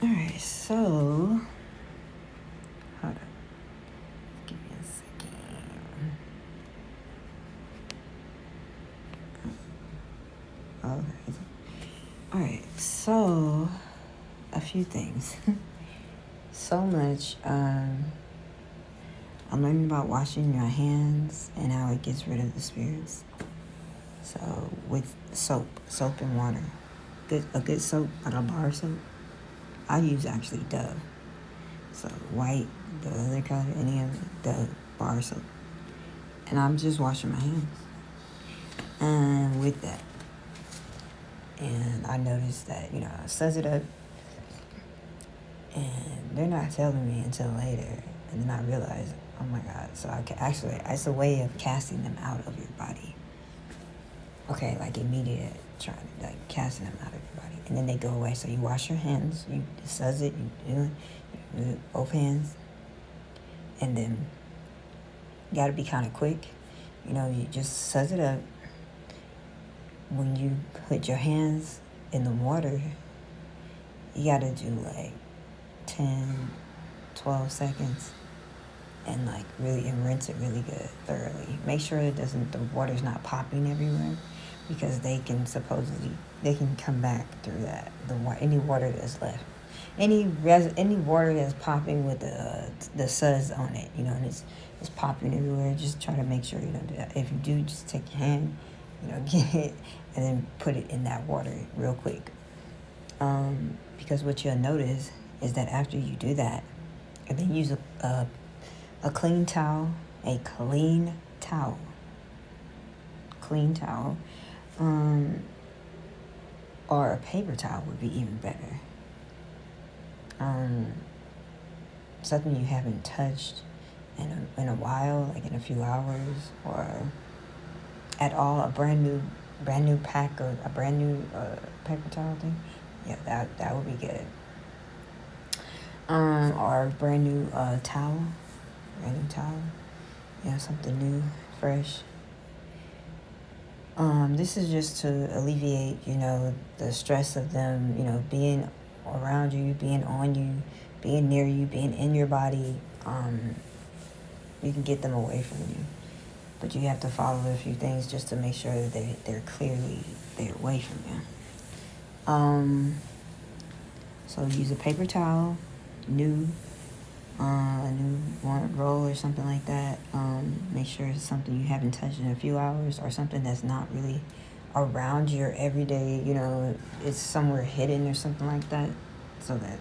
Alright, so hold on. Give me a second. Okay. Alright, so a few things. So much I'm learning about washing your hands and how it gets rid of the spirits. So with soap and water. A good soap, like a bar soap. I use actually Dove. So white, the other color, any of the bar soap. And I'm just washing my hands. And with that. And I noticed that, I suds it up and they're not telling me until later. And then I realized, oh my God. So I can actually, it's a way of casting them out of your body. Okay, like immediate trying to like casting them out of your body. And then they go away. So you wash your hands, you suds it, you do it both hands. And then you gotta be kind of quick. You just suds it up. When you put your hands in the water, you gotta do like 10, 12 seconds and like really and rinse it really good thoroughly. Make sure the water's not popping everywhere because they can come back through that. Any water that's left. Any water that's popping with the suds on it, and it's popping everywhere. Just try to make sure you don't do that. If you do, just take your hand, get it, and then put it in that water real quick. Because what you'll notice is that after you do that, and then use a clean towel, or a paper towel would be even better. Something you haven't touched in a while, like in a few hours, or at all, a brand new pack of a brand new paper towel thing. Yeah, that would be good. Or a brand new towel, something new, fresh. This is just to alleviate, the stress of them, being around you, being on you, being near you, being in your body. You can get them away from you. But you have to follow a few things just to make sure that they're away from you. So use a paper towel, a new one roll or something like that. Make sure it's something you haven't touched in a few hours or something that's not really around your everyday, it's somewhere hidden or something like that, so that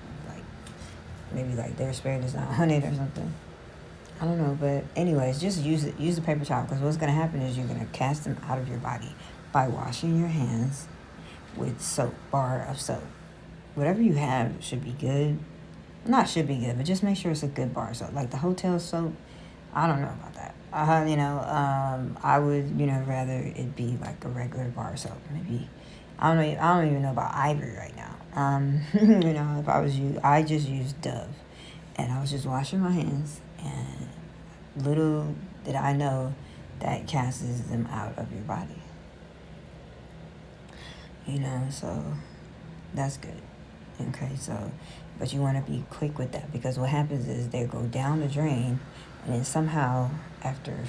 maybe their spirit is not on it or something. I don't know, but anyways, just use the paper towel, because what's going to happen is you're going to cast them out of your body by washing your hands with bar of soap. Whatever you have should be good. Not should be good, but just make sure it's a good bar soap. Like the hotel soap, I don't know about that. I would, rather it be like a regular bar soap. Maybe, I don't even know about Ivory right now. If I was you, I just used Dove. And I was just washing my hands, and little did I know that casts them out of your body. So that's good. Okay, so, but you want to be quick with that, because what happens is they go down the drain, and then somehow after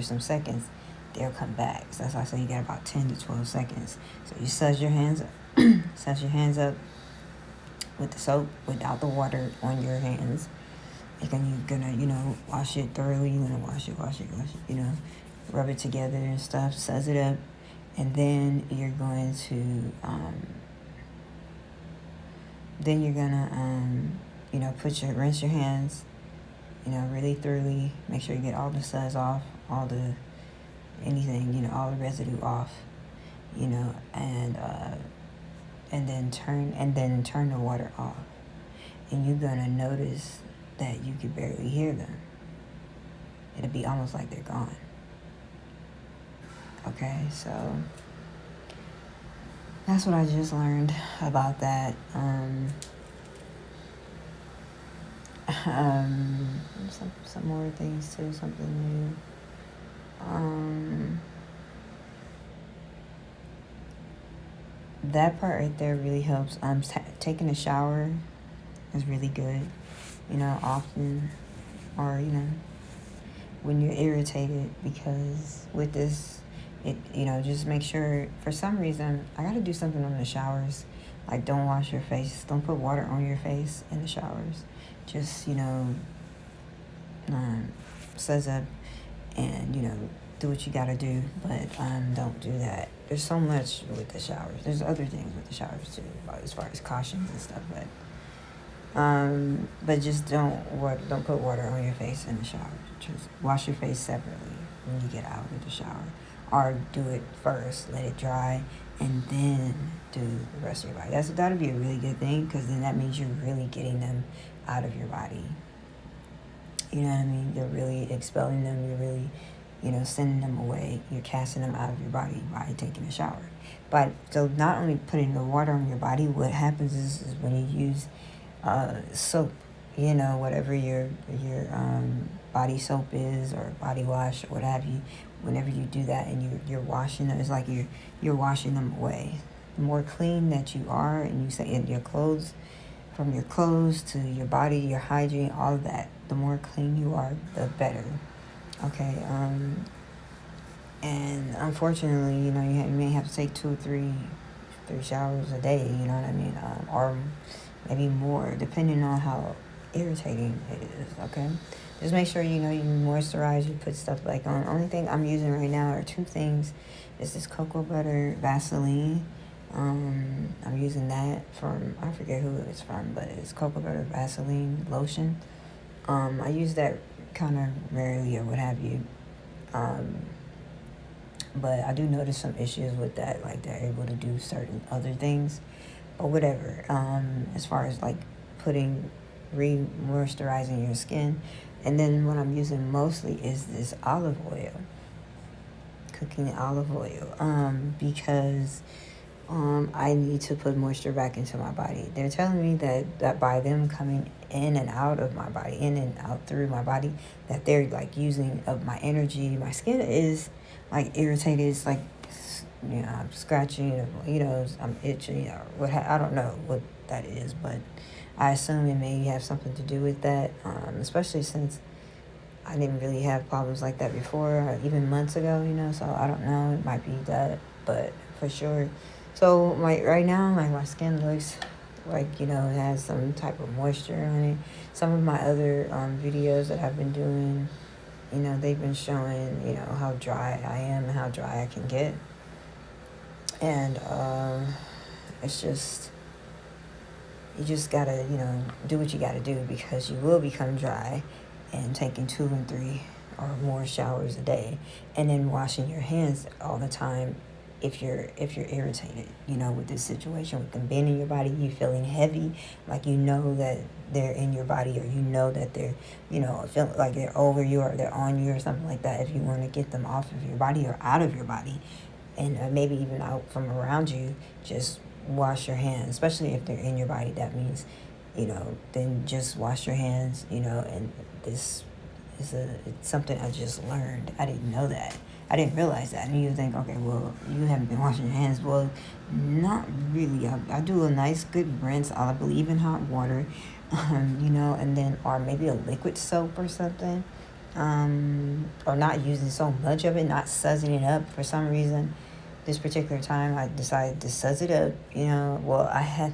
some seconds, they'll come back. So that's why I say you got about 10 to 12 seconds. So you suds your hands up, with the soap without the water on your hands. And then you're gonna, wash it thoroughly. You're gonna wash it, rub it together and stuff, suds it up, and then you're going to rinse your hands, really thoroughly. Make sure you get all the suds off, all the residue off, and then turn the water off. And you're gonna notice that you can barely hear them. It'll be almost like they're gone. Okay, so that's what I just learned about that. Some more things too, something new. that part right there really helps. Taking a shower is really good, often, or, when you're irritated, because with this, just make sure, for some reason, I got to do something on the showers. Like, don't wash your face. Don't put water on your face in the showers. Just, suds up and, do what you got to do. But don't do that. There's so much with the showers. There's other things with the showers, too, as far as cautions and stuff. But just don't put water on your face in the shower. Just wash your face separately when you get out of the shower, or do it first, let it dry, and then do the rest of your body. That'll be a really good thing, because then that means you're really getting them out of your body. You know what I mean? You're really expelling them. You're really, sending them away. You're casting them out of your body by taking a shower. But so not only putting the water on your body, what happens is when you use soap, whatever your body soap is, or body wash, or what have you. Whenever you do that and you're washing them, it's like you're washing them away. The more clean that you are, and you say in your clothes, from your clothes to your body, your hygiene, all of that, the more clean you are, the better. Okay. And unfortunately, you may have to take 2 or 3 showers a day. You know what I mean? Or maybe more, depending on how irritating it is. Okay. Just make sure, you moisturize, you put stuff like on. The only thing I'm using right now are 2 things. It's this cocoa butter Vaseline. I'm using that from, I forget who it's from, but it's cocoa butter Vaseline lotion. I use that kind of rarely or what have you. But I do notice some issues with that, like they're able to do certain other things, or whatever. As far as like moisturizing your skin. And then what I'm using mostly is this olive oil, cooking olive oil, because I need to put moisture back into my body. They're telling me that by them coming in and out of my body, in and out through my body, that they're like using of my energy. My skin is like irritated. It's like, I'm scratching, I'm itching, or I don't know what that is, but I assume it may have something to do with that, especially since I didn't really have problems like that before, even months ago, so I don't know, it might be that, but for sure. So right now, my skin looks like, it has some type of moisture on it. Some of my other videos that I've been doing, they've been showing, how dry I am and how dry I can get. And it's just, you just gotta, do what you gotta do, because you will become dry, and taking 2 and 3 or more showers a day, and then washing your hands all the time if you're irritated, with this situation, with them being in your body, you feeling heavy, like that they're in your body, or that they're, feel like they're over you or they're on you or something like that. If you want to get them off of your body or out of your body, and maybe even out from around you, just wash your hands, especially if they're in your body. That means, then just wash your hands, and this is it's something I just learned. I didn't know that. I didn't realize that. And you think, okay, well, you haven't been washing your hands. Well, not really. I do a nice, good rinse. I believe in hot water, and then, or maybe a liquid soap or something, or not using so much of it, not sudsing it up for some reason. This particular time, I decided to suzz it up, Well, I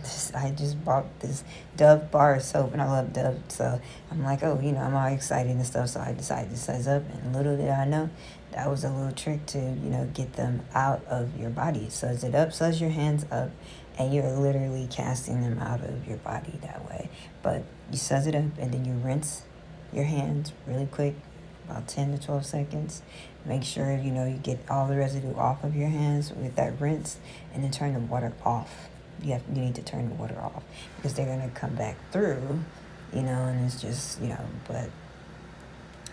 just bought this Dove bar soap, and I love Dove, so I'm like, oh, I'm all excited and stuff, so I decided to suzz up, and little did I know, that was a little trick to, get them out of your body. Suzz it up, suzz your hands up, and you're literally casting them out of your body that way. But you suzz it up, and then you rinse your hands really quick, about 10 to 12 seconds. Make sure, you get all the residue off of your hands with that rinse, and then turn the water off. You need to turn the water off, because they're going to come back through, and it's just, but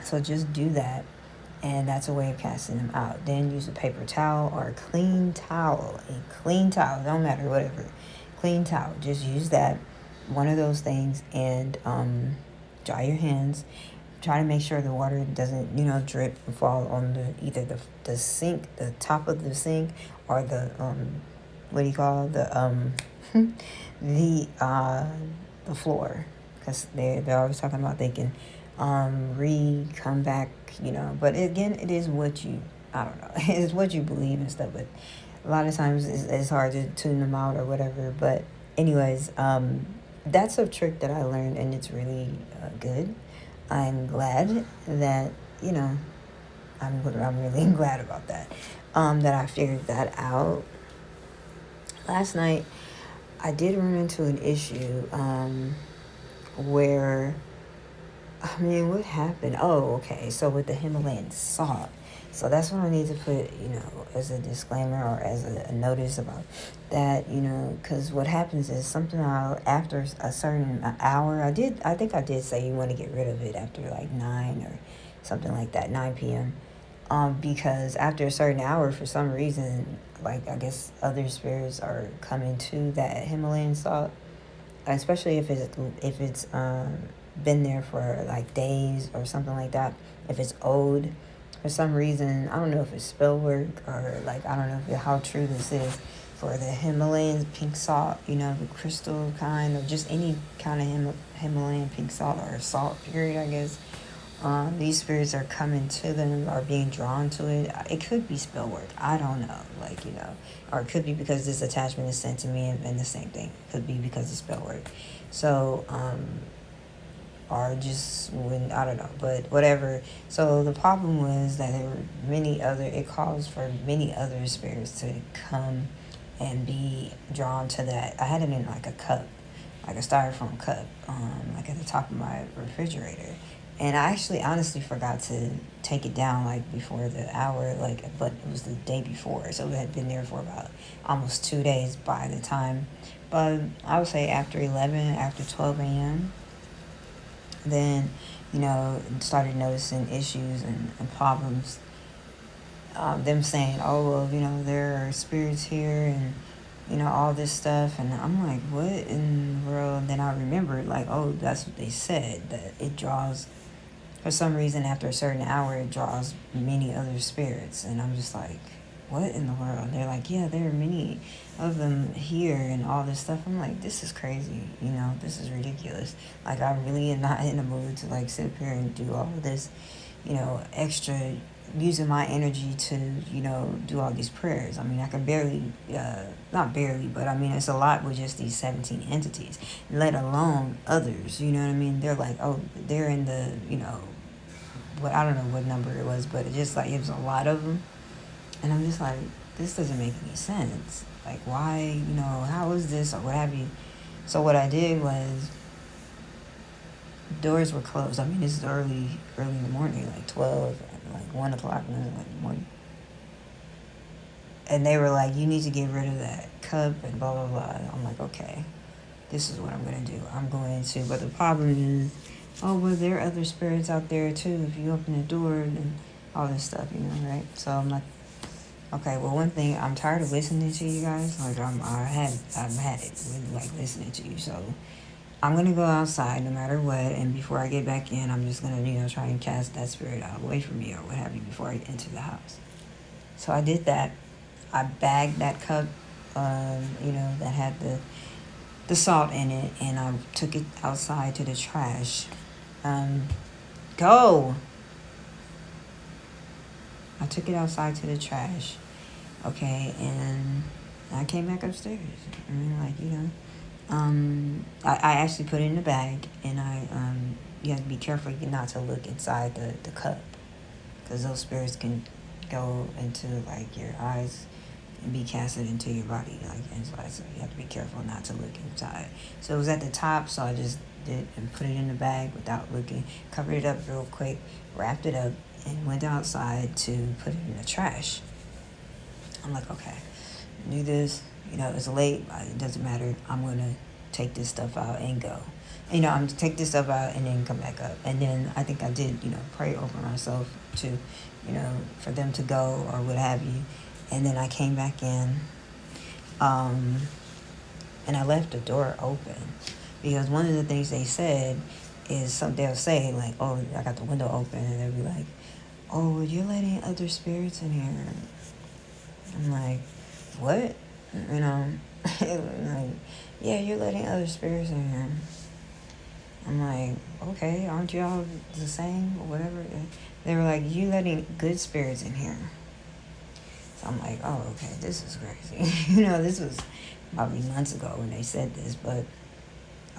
so just do that. And that's a way of casting them out. Then use a paper towel or a clean towel. Don't matter, whatever. Clean towel. Just use that, one of those things, and dry your hands. Try to make sure the water doesn't, drip and fall on either the sink, the top of the sink, or the what do you call the floor, because they're always talking about they can come back, but again, it is what you, I don't know, it's what you believe and stuff, but a lot of times it's hard to tune them out or whatever. But anyways, that's a trick that I learned, and it's really good. I'm glad that, I'm really glad about that, that I figured that out. Last night I did run into an issue where, what happened? Oh, okay. So with the Himalayan salt, so that's what I need to put, as a disclaimer or as a notice about that, because what happens is something after a certain hour, I think I did say you want to get rid of it after like 9 or something like that, 9 p.m. Because after a certain hour, for some reason, like I guess other spirits are coming to that Himalayan salt, especially if it's been there for like days or something like that. If it's old, for some reason, I don't know if it's spell work or like I don't know how true this is for the Himalayan pink salt, the crystal kind, or just any kind of Himalayan pink salt or salt period, I guess. These spirits are coming to them or being drawn to it. It could be spell work. I don't know. Or it could be because this attachment is sent to me and the same thing. It could be because of spell work. So, or just when, I don't know, but whatever. So the problem was that there were it caused for many other spirits to come and be drawn to that. I had it in like a cup, like a styrofoam cup, like at the top of my refrigerator. And I actually honestly forgot to take it down like before the hour, but it was the day before. So it had been there for about almost 2 days by the time. But I would say after 12 a.m., then, started noticing issues and problems. Them saying, oh, well, there are spirits here and, all this stuff. And I'm like, what in the world? And then I remembered, like, oh, that's what they said, that it draws, for some reason, after a certain hour, it draws many other spirits. And I'm just like, what in the world? They're like, yeah, there are many of them here and all this stuff. I'm like, this is crazy. This is ridiculous. Like, I really am not in the mood to, like, sit up here and do all of this, extra, using my energy to, do all these prayers. I mean, I can barely, not barely, but I mean, it's a lot with just these 17 entities, let alone others, you know what I mean? They're like, oh, they're in the, what, I don't know what number it was, but it just like, it was a lot of them. And I'm just like, this doesn't make any sense. Like, why, how is this or what have you? So what I did was, doors were closed. I mean, this is early in the morning, like 12, like 1 o'clock in the morning. And they were like, you need to get rid of that cup and blah, blah, blah. And I'm like, okay, this is what I'm going to do. But the problem is, oh, well, there are other spirits out there too. If you open the door and all this stuff, right? So I'm like, okay, well, one thing, I'm tired of listening to you guys. Like, I've had it with, like, listening to you. So I'm going to go outside no matter what. And before I get back in, I'm just going to, try and cast that spirit out away from me or what have you before I enter the house. So I did that. I bagged that cup, that had the salt in it. And I took it outside to the trash. Go! I took it outside to the trash, okay, and I came back upstairs. I mean, I actually put it in a bag, and you have to be careful not to look inside the cup, because those spirits can go into, like, your eyes and be casted into your body, like, inside, so you have to be careful not to look inside. So it was at the top, so I just did and put it in the bag without looking, covered it up real quick, wrapped it up, and went outside to put it in the trash. I'm like, okay, do this. It's late. It doesn't matter. I'm going to take this stuff out and go. I'm going to take this stuff out and then come back up. And then I think I did, pray over myself to, for them to go or what have you. And then I came back in. And I left the door open. Because one of the things they said is they'll say, like, oh, I got the window open. And they'll be like, oh, you're letting other spirits in here. I'm like, what? You know, like, yeah, you're letting other spirits in here. I'm like, okay, aren't y'all the same or whatever? They were like, you letting good spirits in here. So I'm like, oh, okay, this is crazy. This was probably months ago when they said this, but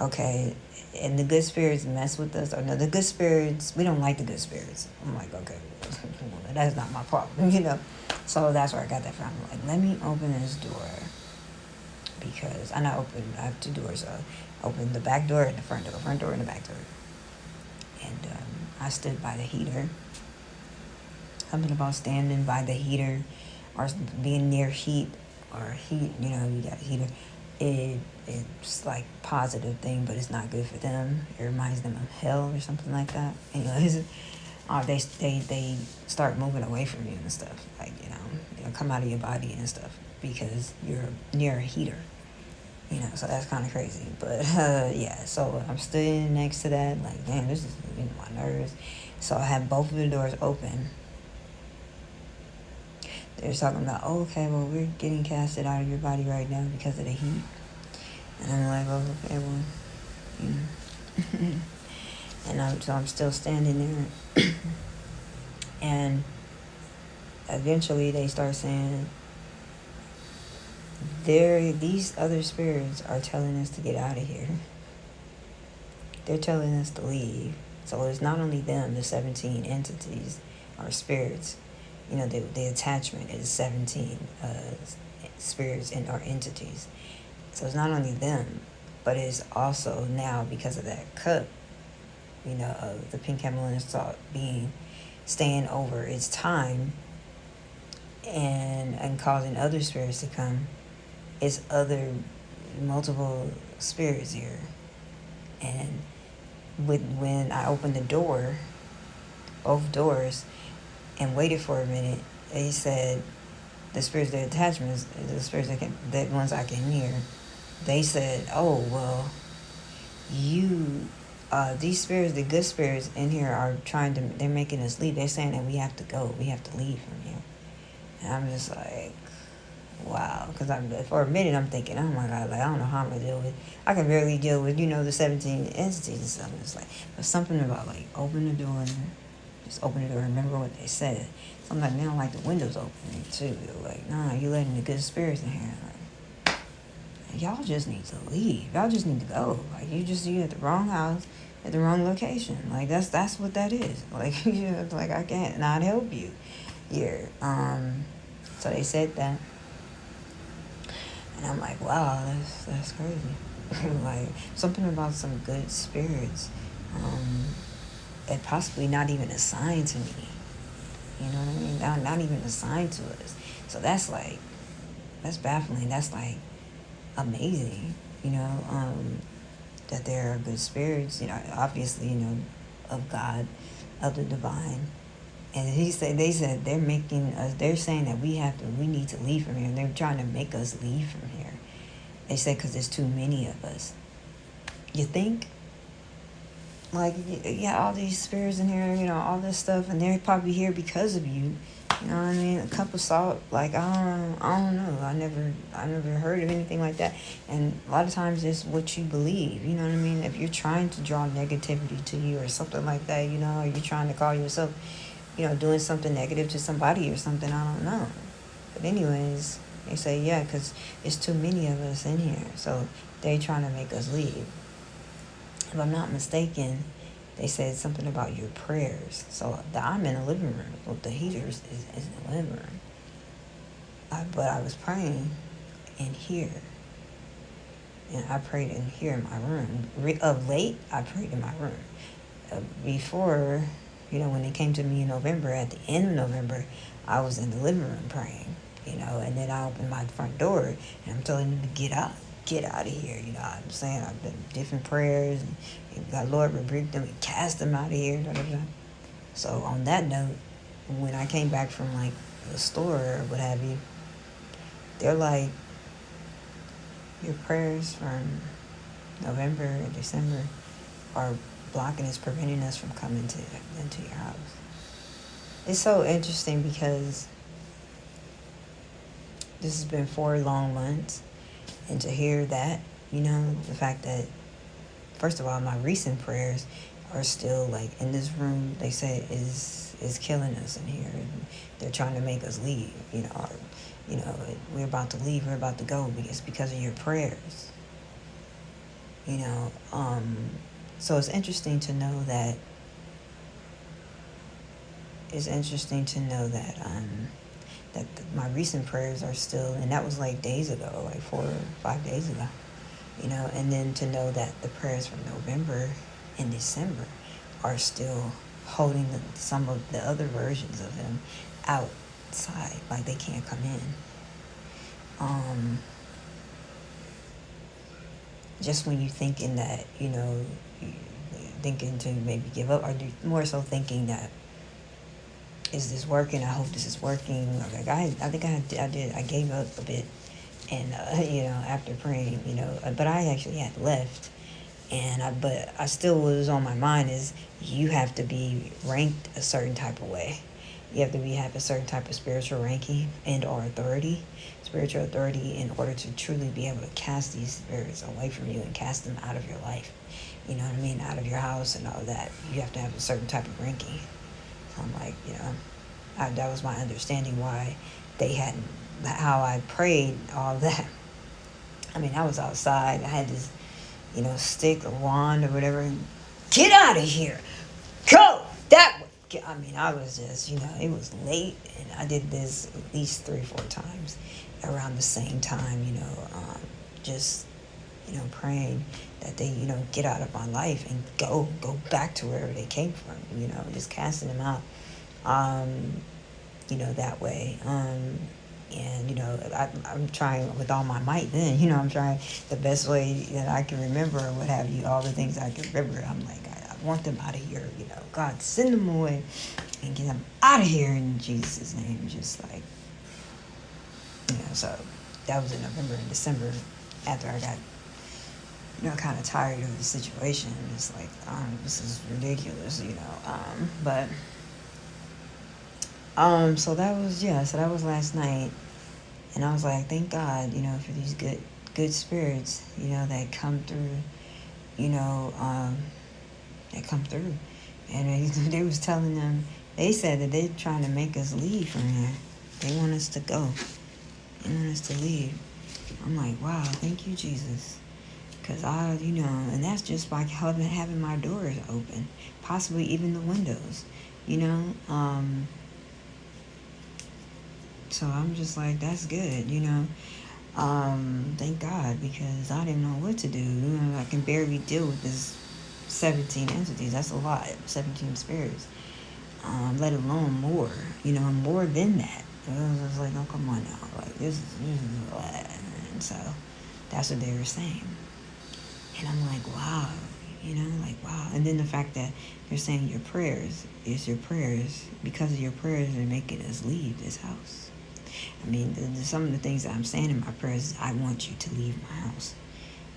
okay. And the good spirits mess with us, or no, the good spirits, we don't like the good spirits. I'm like, okay, that's not my problem. So that's where I got that from. I'm like, let me open this door, because I have two doors. I opened the back door and the front door and the back door. And I stood by the heater. Something about standing by the heater or being near heat or heat, you got a heater. It's like positive thing, but it's not good for them. It reminds them of hell or something like that. Anyways, they start moving away from you and stuff. Like, they'll come out of your body and stuff because you're near a heater. So that's kind of crazy. But yeah, so I'm standing next to that, like, damn, this is my nerves. So I have both of the doors open. They're talking about, oh, okay, well, we're getting casted out of your body right now because of the heat. And I'm like, oh, okay, well, and I'm still standing there. And eventually they start saying, these other spirits are telling us to get out of here. They're telling us to leave. So it's not only them, the 17 entities or spirits. The attachment is 17 spirits or entities. So it's not only them, but it's also now, because of that cup, of the pink Himalayan salt staying over its time and causing other spirits to come. It's other multiple spirits here. And when I opened the door, both doors, and waited for a minute, they said, the spirits, the attachments, the spirits that ones I can hear, they said, oh, well, these spirits, the good spirits in here are they're making us leave. They're saying that we have to go. We have to leave from here. And I'm just like, wow. Because for a minute, I'm thinking, oh my God, like, I don't know how I'm going to deal with, I can barely deal with, the 17 entities and stuff. And it's like, but something about, like, open the door and just open the door, remember what they said. Sometimes they don't like the windows opening too. They're like, nah, you letting the good spirits in here. Like, y'all just need to leave. Y'all just need to go. Like, you at the wrong house, at the wrong location. Like, that's what that is. Like, like, I can't not help you here. So they said that. And I'm like, wow, that's crazy. Like, something about some good spirits. And possibly not even assigned to me. You know what I mean? Not even assigned to us. So that's baffling. That's like amazing, that there are good spirits, obviously, of God, of the divine. And they said they're saying that we need to leave from here. And they're trying to make us leave from here. They said because there's too many of us. You think? Like, yeah, all these spirits in here, all this stuff, and they're probably here because of you. You know what I mean? A cup of salt, like, I don't know. I never heard of anything like that. And a lot of times it's what you believe. You know what I mean? If you're trying to draw negativity to you or something like that, or you're trying to call yourself, doing something negative to somebody or something, I don't know. But anyways, they say, yeah, because it's too many of us in here. So they're trying to make us leave. If I'm not mistaken, they said something about your prayers. So I'm in the living room. Well, the heater is in the living room. But I was praying in here. And I prayed in here in my room. Of late, I prayed in my room. Before, when they came to me in November, at the end of November, I was in the living room praying, and then I opened my front door and I'm telling them to get out of here. I'm saying I've done different prayers and God, Lord, rebuke them and cast them out of here. Da, da, da. So on that note, when I came back from like the store or what have you, they're like, your prayers from November and December are blocking us, preventing us from coming into your house. It's so interesting because this has been 4 long months, and to hear that, the fact that, first of all, my recent prayers are still like in this room. They say is killing us in here, and they're trying to make us leave. We're about to leave. We're about to go because of your prayers. So it's interesting to know that. My recent prayers are still, and that was like days ago, like 4 or 5 days ago. And then to know that the prayers from November and December are still holding some of the other versions of him outside, like they can't come in. Just when you thinking that, thinking to maybe give up, or more so thinking that, is this working? I hope this is working. Like I think I did. I gave up a bit, and after praying, but I actually had left, but I still was on my mind is you have to be ranked a certain type of way. You have to have a certain type of spiritual ranking and or spiritual authority, in order to truly be able to cast these spirits away from you and cast them out of your life. You know what I mean? Out of your house and all that. You have to have a certain type of ranking. So I'm like, that was my understanding why they hadn't, how I prayed, all that. I mean, I was outside. I had this, stick or wand or whatever. Get out of here. Go that way. I mean, I was just, it was late, and I did this at least 3-4 times around the same time, just, praying that they, get out of my life and go back to wherever they came from, just casting them out, that way. And, I'm trying with all my might then, I'm trying the best way that I can remember, or what have you, all the things I can remember. I'm like, I want them out of here, God, send them away and get them out of here in Jesus' name. Just like, so that was in November and December, after I got, kind of tired of the situation. It's like, this is ridiculous, so that was last night. And I was like, thank God, for these good spirits, that come through, that come through. And they was telling them, they said that they're trying to make us leave from here. They want us to go. They want us to leave. I'm like, wow, thank you, Jesus. Because and that's just by having my doors open, possibly even the windows, So I'm just like, that's good, thank God, because I didn't know what to do. I can barely deal with this 17 entities. That's a lot, 17 spirits, let alone more, more than that. I was like, oh, come on now, like this is a lot. And so that's what they were saying. And I'm like, wow, wow. And then the fact that they're saying your prayers, because of your prayers, they're making us leave this house. I mean, some of the things that I'm saying in my prayers is, I want you to leave my house.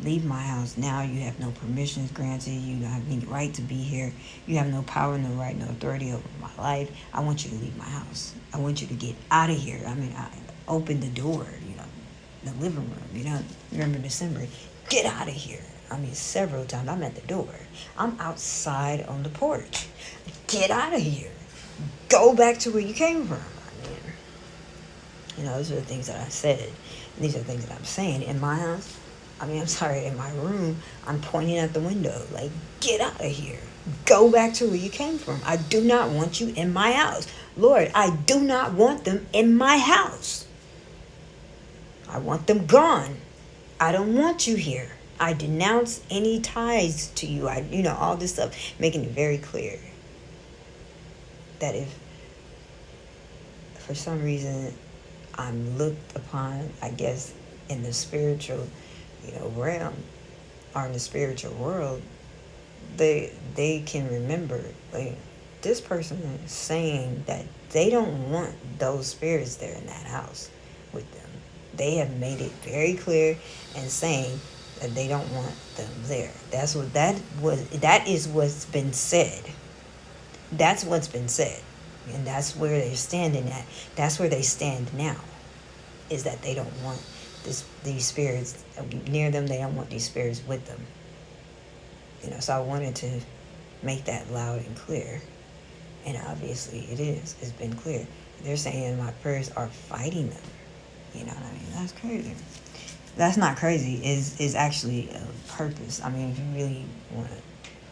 Leave my house now. You have no permissions granted. You don't have any right to be here. You have no power, no right, no authority over my life. I want you to leave my house. I want you to get out of here. I mean, I opened the door, the living room, remember December. Get out of here. I mean, several times. I'm at the door. I'm outside on the porch. Get out of here. Go back to where you came from. I mean, those are the things that I said. And these are the things that I'm saying. In my house, in my room, I'm pointing at the window. Like, get out of here. Go back to where you came from. I do not want you in my house. Lord, I do not want them in my house. I want them gone. I don't want you here. I denounce any ties to you. All this stuff, making it very clear that if for some reason I'm looked upon, I guess, in the spiritual, realm, or in the spiritual world, they can remember, like, this person is saying that they don't want those spirits there in that house with them. They have made it very clear and saying that they don't want them there. That is what's been said. That's what's been said. And that's where they're standing at. That's where they stand now. is that they don't want these spirits near them. They don't want these spirits with them. So I wanted to make that loud and clear. And obviously it is. It's been clear. They're saying my prayers are fighting them. You know what I mean? That's crazy. That's not crazy. Is actually a purpose. I mean, if you really want to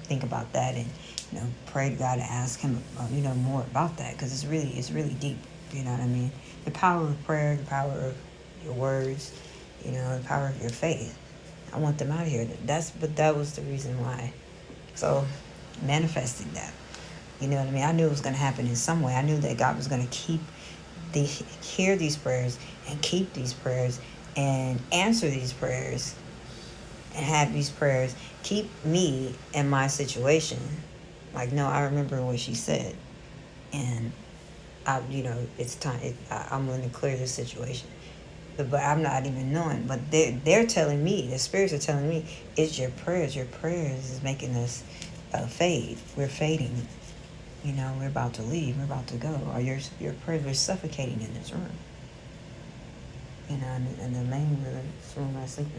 think about that and, pray to God and ask him, more about that, because it's really deep. You know what I mean? The power of prayer, the power of your words, the power of your faith. I want them out of here. But that was the reason why. So, manifesting that. You know what I mean? I knew it was going to happen in some way. I knew that God was going to hear these prayers and keep these prayers and answer these prayers and have these prayers keep me in my situation. Like, no, I remember what she said. And, it's time. I'm going to clear this situation. But I'm not even knowing. But they're telling me, the spirits are telling me, it's your prayers. Your prayers is making us fade. We're fading. We're about to leave. We're about to go. Or your prayers were suffocating in this room. And the main room I sleep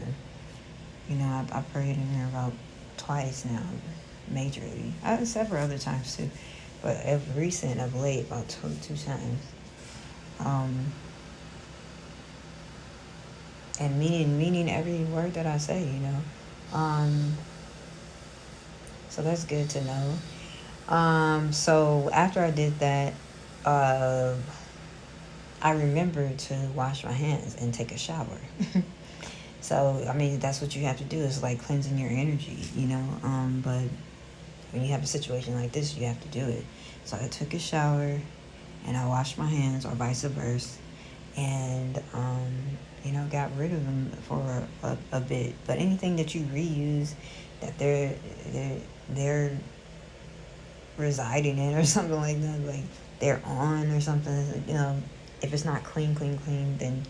in. I prayed in here about twice now, majorly. Several other times too. But of late, about two times. And meaning every word that I say, So that's good to know. So after I did that, I remembered to wash my hands and take a shower. So, I mean, that's what you have to do, is like cleansing your energy, but when you have a situation like this, you have to do it. So I took a shower and I washed my hands, or vice versa, and, got rid of them for a bit. But anything that you reuse that they're residing in or something like that, like they're on or something, if it's not clean, then,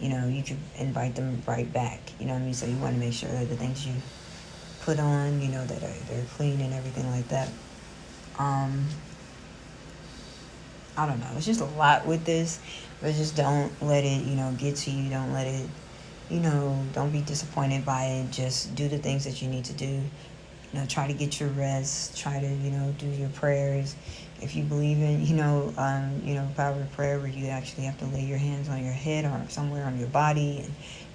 you can invite them right back, you know what I mean? So you want to make sure that the things you put on, that they're clean and everything like that. I don't know. It's just a lot with this, but just don't let it, get to you. Don't let it, don't be disappointed by it. Just do the things that you need to do. Try to get your rest. Try to, do your prayers. If you believe in, power of prayer, where you actually have to lay your hands on your head or somewhere on your body,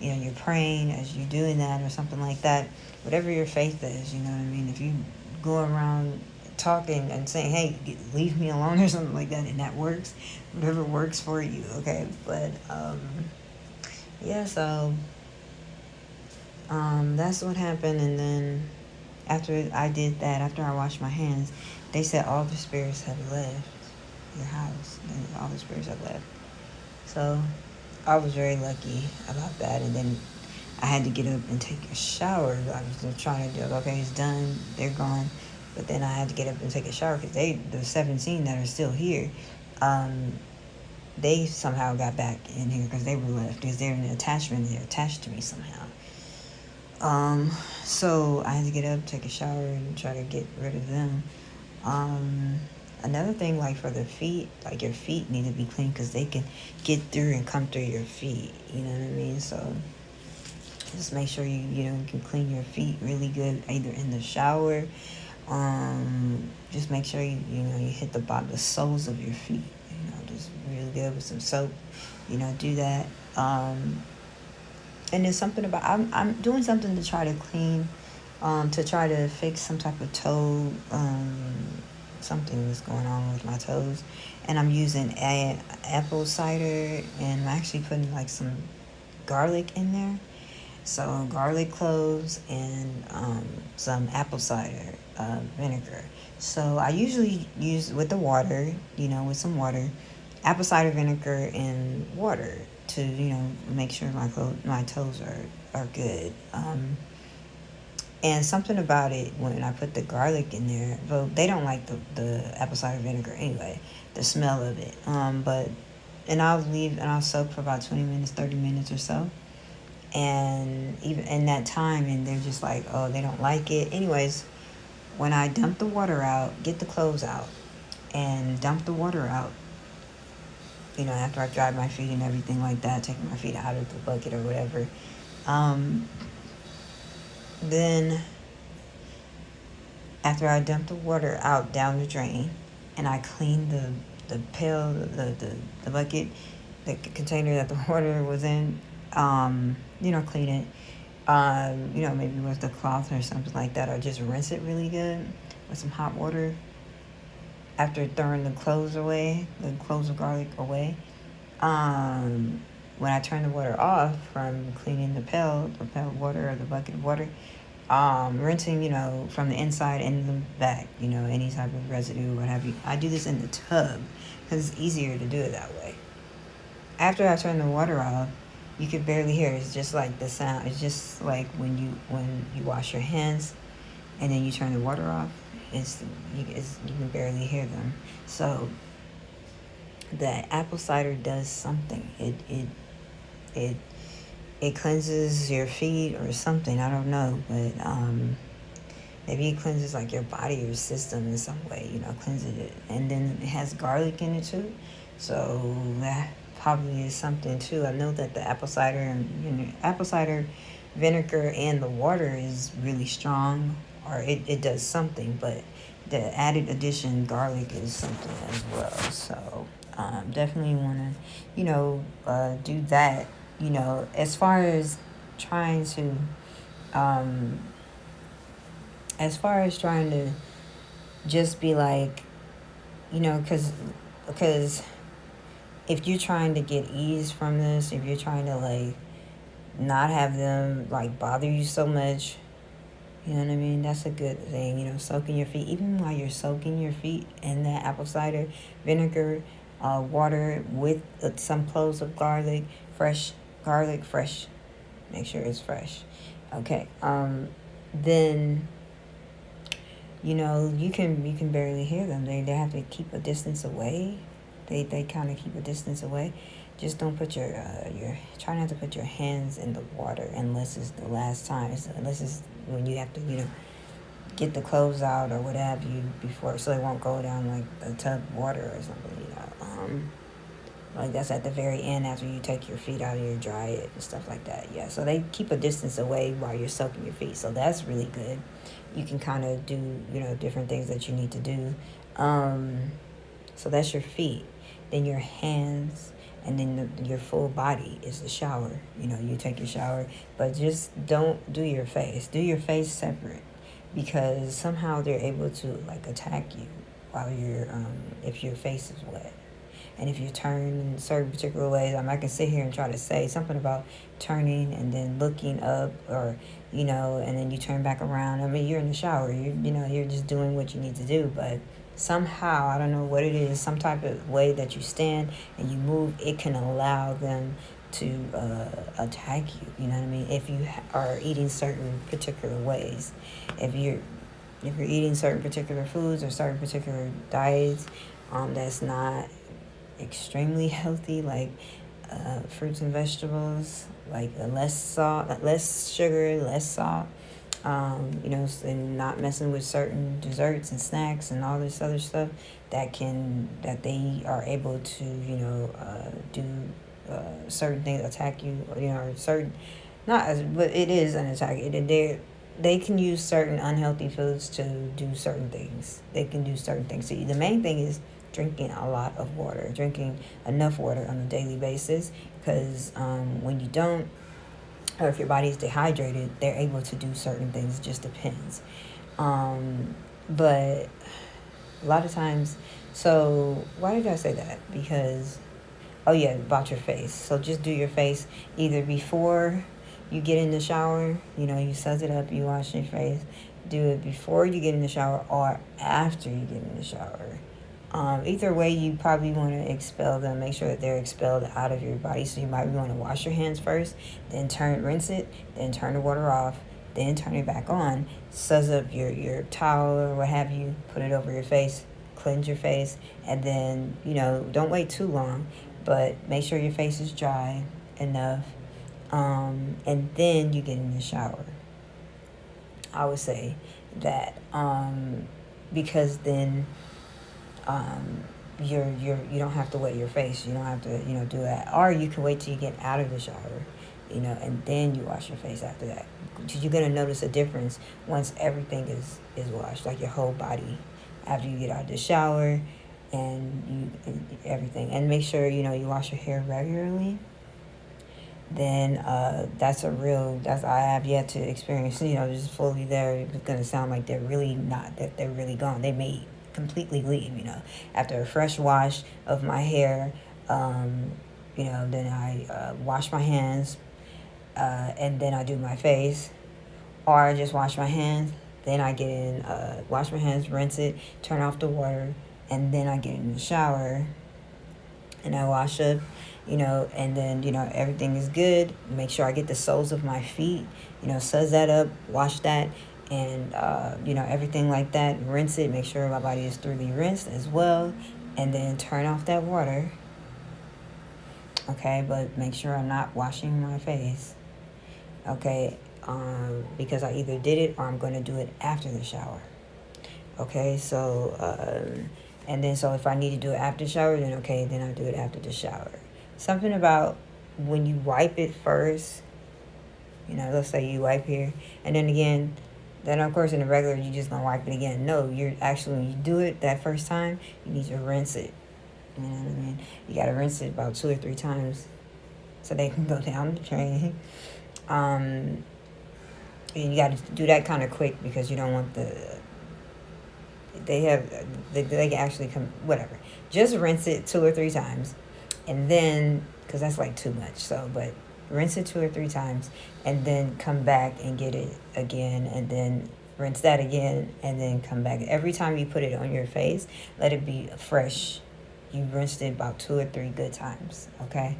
and, you're praying as you're doing that or something like that. Whatever your faith is, you know what I mean? If you go around talking and saying, hey, leave me alone or something like that, and that works, whatever works for you, okay? But, yeah, so, that's what happened. And then after I did that, after I washed my hands, they said all the spirits have left your house. And all the spirits have left. So I was very lucky about that. And then I had to get up and take a shower. I was just trying to do, okay, it's done, they're gone. But then I had to get up and take a shower because the 17 that are still here, they somehow got back in here because they were left, because they're in an attachment, they're attached to me somehow. So I had to get up, take a shower, and try to get rid of them. Another thing, like for the feet, like your feet need to be clean because they can get through and come through your feet. You know what I mean? So just make sure you can clean your feet really good, either in the shower. Just make sure you hit the soles of your feet. Just really good with some soap. Do that. And there's something about, I'm doing something to try to clean, to try to fix some type of toe, something that's going on with my toes. And I'm using apple cider, and I'm actually putting like some garlic in there. So garlic cloves and some apple cider vinegar. So I usually use with the water, with some water, apple cider vinegar and water to, make sure my toes are good. And something about it, when I put the garlic in there, well, they don't like the apple cider vinegar anyway, the smell of it. And I'll soak for about 20 minutes, 30 minutes or so. And even in that time, and they're just like, oh, they don't like it. Anyways, when I dump the water out, get the clothes out, and dump the water out, after I dry my feet and everything like that, taking my feet out of the bucket or whatever. Um, then after I dump the water out down the drain, and I clean the pail, the bucket, the container that the water was in, clean it, maybe with the cloth or something like that, or just rinse it really good with some hot water after throwing the cloves of garlic away. When I turn the water off from cleaning the pail of water or the bucket of water, rinsing, from the inside and the back, any type of residue, what have you. I do this in the tub because it's easier to do it that way. After I turn the water off, you could barely hear it. It's just like the sound. It's just like when you wash your hands and then you turn the water off. You can barely hear them. So the apple cider does something. It cleanses your feet or something. I don't know, but maybe it cleanses like your body or system in some way. Cleanses it, and then it has garlic in it too. So that probably is something too. I know that the apple cider and apple cider vinegar and the water is really strong, or it does something, but the added addition garlic is something as well. So definitely want to do that. As far as trying to just be like, because if you're trying to get ease from this, if you're trying to like not have them like bother you so much, you know what I mean? That's a good thing, soaking your feet. Even while you're soaking your feet in that apple cider vinegar, water with some cloves of garlic, fresh garlic, fresh. Make sure it's fresh. Okay. Then, you can barely hear them. They have to keep a distance away. They kind of keep a distance away. Just don't put try not to put your hands in the water unless it's the last time. Unless it's when you have to, get the clothes out or what have you before, so it won't go down like the tub water or something, like that's at the very end after you take your feet out and you dry it and stuff like that. Yeah, so they keep a distance away while you're soaking your feet, so that's really good. You can kind of do, different things that you need to do. So that's your feet. Then your hands, and then your full body is the shower. You take your shower, but just don't do your face. Do your face separate, because somehow they're able to like attack you while you're if your face is wet. And if you turn in certain particular ways, I can sit here and try to say something about turning and then looking up, or and then you turn back around. You're in the shower. You're just doing what you need to do, but somehow, I don't know what it is, some type of way that you stand and you move, it can allow them to attack you. You know what I mean? If you are eating certain particular ways, if you're eating certain particular foods or certain particular diets, that's not extremely healthy, like fruits and vegetables, like less salt, less sugar, less salt. And not messing with certain desserts and snacks and all this other stuff that they are able to, do certain things, attack you, or certain, not as, but it is an attack. They can use certain unhealthy foods to do certain things. They can do certain things. So the main thing is drinking a lot of water, drinking enough water on a daily basis, because when you don't, or if your body's dehydrated, they're able to do certain things. It just depends. But a lot of times, so why did I say that? Because, oh yeah, about your face. So just do your face either before you get in the shower, you suzz it up, you wash your face. Do it before you get in the shower or after you get in the shower. Either way, you probably want to expel them. Make sure that they're expelled out of your body. So you might want to wash your hands first, then rinse it, then turn the water off, then turn it back on. Suzz up your towel or what have you, put it over your face, cleanse your face, and then, don't wait too long, but make sure your face is dry enough, and then you get in the shower. I would say that, because then, you don't have to wet your face. You don't have to, do that. Or you can wait till you get out of the shower, and then you wash your face after that. Because you're gonna notice a difference once everything is washed, like your whole body, after you get out of the shower, and everything. And make sure you wash your hair regularly. Then that's I have yet to experience, just fully there. It's gonna sound like they're really not, that they're really gone. They may completely leave, after a fresh wash of my hair. Then I wash my hands, and then I do my face, or I just wash my hands. Then I get in, wash my hands, rinse it, turn off the water, and then I get in the shower, and I wash up, and then, everything is good. Make sure I get the soles of my feet, suds that up, wash that, and, everything like that. Rinse it, make sure my body is thoroughly rinsed as well, and then turn off that water. Okay, but make sure I'm not washing my face. Okay, because I either did it or I'm going to do it after the shower. Okay, so, and then so if I need to do it after the shower, then okay, then I do it after the shower. Something about when you wipe it first, let's say you wipe here, and then again, then of course in the regular, you just gonna wipe it again. No, you're actually, when you do it that first time, you need to rinse it. You know what I mean? You gotta rinse it about 2 or 3 times so they can go down the drain. And you gotta do that kind of quick because you don't want they can actually come, whatever. Just rinse it 2 or 3 times, and then, because that's like too much, so, but rinse it 2 or 3 times, and then come back and get it again, and then rinse that again, and then come back. Every time you put it on your face, let it be fresh. You rinsed it about 2 or 3 good times, okay?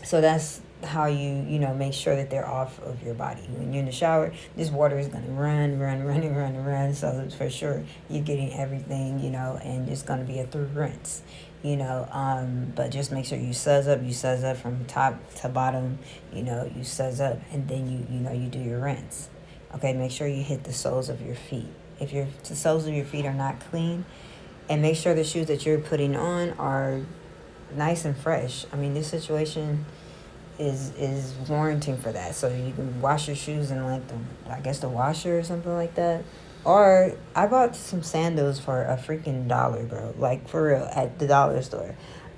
So that's how you make sure that they're off of your body. When you're in the shower, this water is going to run, so for sure you're getting everything, and it's going to be a through rinse, but just make sure you suds up from top to bottom, you suds up, and then you do your rinse. Okay, make sure you hit the soles of your feet. If the soles of your feet are not clean, and make sure the shoes that you're putting on are nice and fresh. I mean, this situation is warranting for that. So you can wash your shoes in like the washer or something like that. Or I bought some sandals for a freaking $1, bro. Like for real, at the dollar store.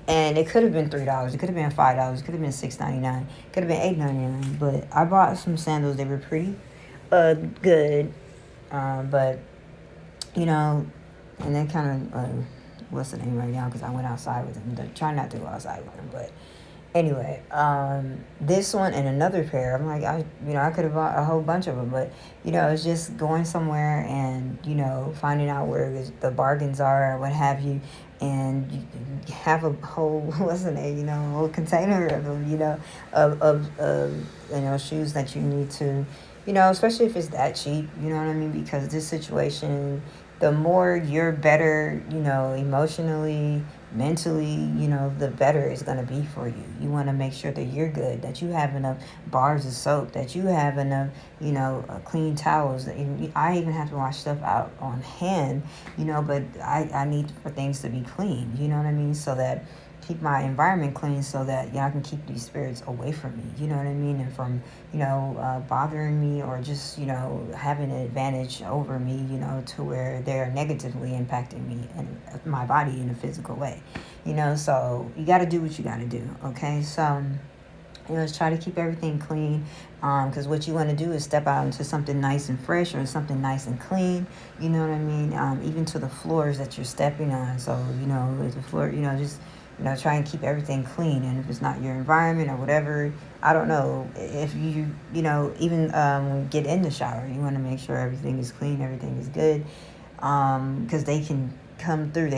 And it could have been $3. It could have been $5. It could have been $6.99. It could have been $8.99. But I bought some sandals. They were pretty good. But and then kind of what's the name right now, because I went outside with them. Try not to go outside with them, but anyway, this one and another pair, I'm like, I could have bought a whole bunch of them, but it's just going somewhere and finding out where the bargains are or what have you, and you have a whole what's the name, a whole container of them, of shoes that you need to, especially if it's that cheap, you know what I mean, because this situation, the more you're better, emotionally, mentally, the better it's going to be for you. You want to make sure that you're good, that you have enough bars of soap, that you have enough, clean towels. I even have to wash stuff out on hand, but I need for things to be clean, you know what I mean? So that keep my environment clean, so that I can keep these spirits away from me, you know what I mean, and from bothering me, or just having an advantage over me, to where they're negatively impacting me and my body in a physical way, so you got to do what you got to do. Okay, so just try to keep everything clean, because what you want to do is step out into something nice and fresh, or something nice and clean, you know what I mean, even to the floors that you're stepping on. So the floor, just try and keep everything clean. And if it's not your environment or whatever, I don't know. If you, even when you get in the shower, you want to make sure everything is clean, everything is good. Because they come through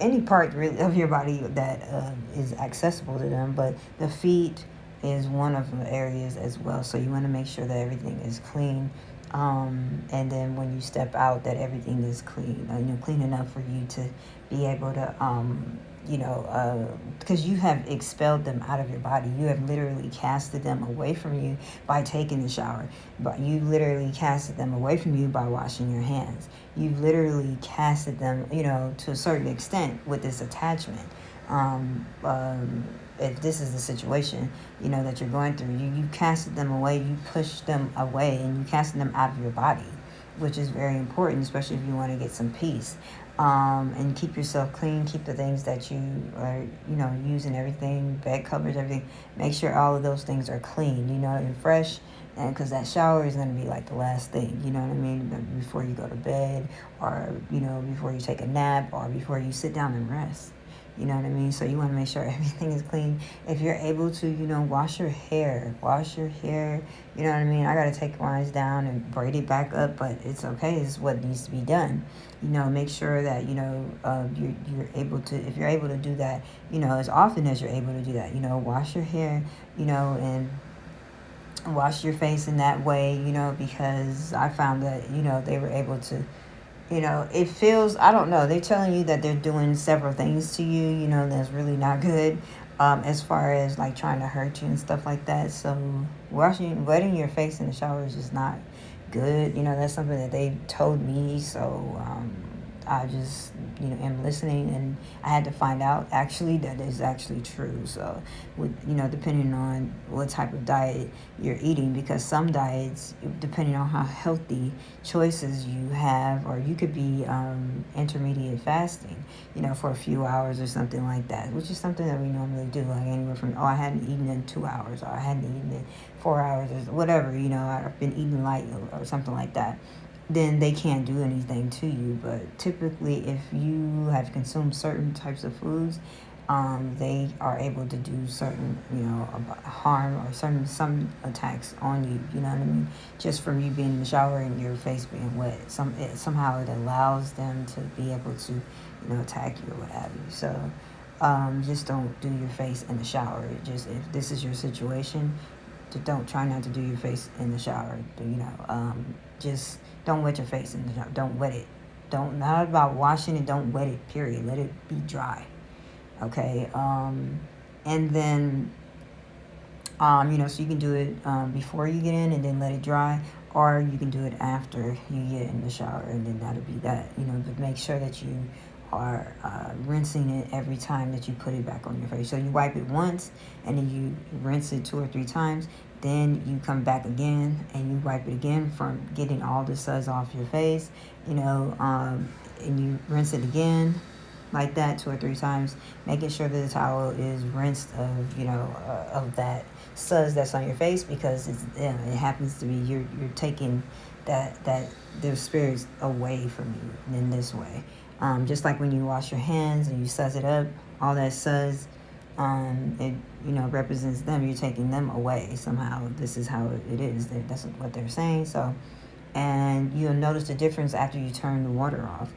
any part really of your body that is accessible to them. But the feet is one of the areas as well. So you want to make sure that everything is clean. And then when you step out, that everything is clean, clean enough for you to be able to, because you have expelled them out of your body. You have literally casted them away from you by taking the shower. But you literally casted them away from you by washing your hands. You've literally casted them, to a certain extent with this attachment. If this is the situation, that you're going through, you casted them away, you pushed them away, and you casted them out of your body, which is very important, especially if you want to get some peace. And keep yourself clean. Keep the things that you are, using, everything, bed covers, everything. Make sure all of those things are clean, and fresh. And because that shower is going to be like the last thing, you know what I mean? Before you go to bed, or, before you take a nap, or before you sit down and rest. You know what I mean? So you want to make sure everything is clean. If you're able to, wash your hair. Wash your hair. You know what I mean? I got to take mine down and braid it back up, but it's okay. It's what needs to be done. Make sure that, you're able to, if you're able to do that, as often as you're able to do that, wash your hair, and wash your face in that way, because I found that, they were able to, it feels, I don't know, they're telling you that they're doing several things to you, that's really not good, as far as like trying to hurt you and stuff like that. So wetting your face in the shower is just not good. That's something that they told me. So I just, am listening, and I had to find out actually that is actually true. So with, depending on what type of diet you're eating, because some diets, depending on how healthy choices you have, or you could be intermediate fasting, for a few hours or something like that, which is something that we normally do, like anywhere from, I hadn't eaten in 2 hours, or I hadn't eaten in 4 hours, or whatever, I've been eating light or something like that. Then they can't do anything to you. But typically, if you have consumed certain types of foods, they are able to do certain, harm, or some attacks on you. You know what I mean? Just from you being in the shower and your face being wet, somehow it allows them to be able to, attack you or what have you. So, just don't do your face in the shower. Just if this is your situation, don't try not to do your face in the shower. Just don't wet your face in the shower. Don't wet it. Not about washing it. Don't wet it. Period. Let it be dry. Okay. And then, so you can do it before you get in, and then let it dry, or you can do it after you get in the shower, and then that'll be that. But make sure that you are rinsing it every time that you put it back on your face. So you wipe it once, and then you rinse it 2 or 3 times. Then you come back again, and you wipe it again from getting all the suds off your face, and you rinse it again like that 2 or 3 times, making sure that the towel is rinsed of that suds that's on your face, because it happens to be you're taking that their spirits away from you in this way. Just like when you wash your hands and you suds it up, all that suds, it represents them. You're taking them away somehow. This is how it is. That's what they're saying. So, and you'll notice the difference after you turn the water off.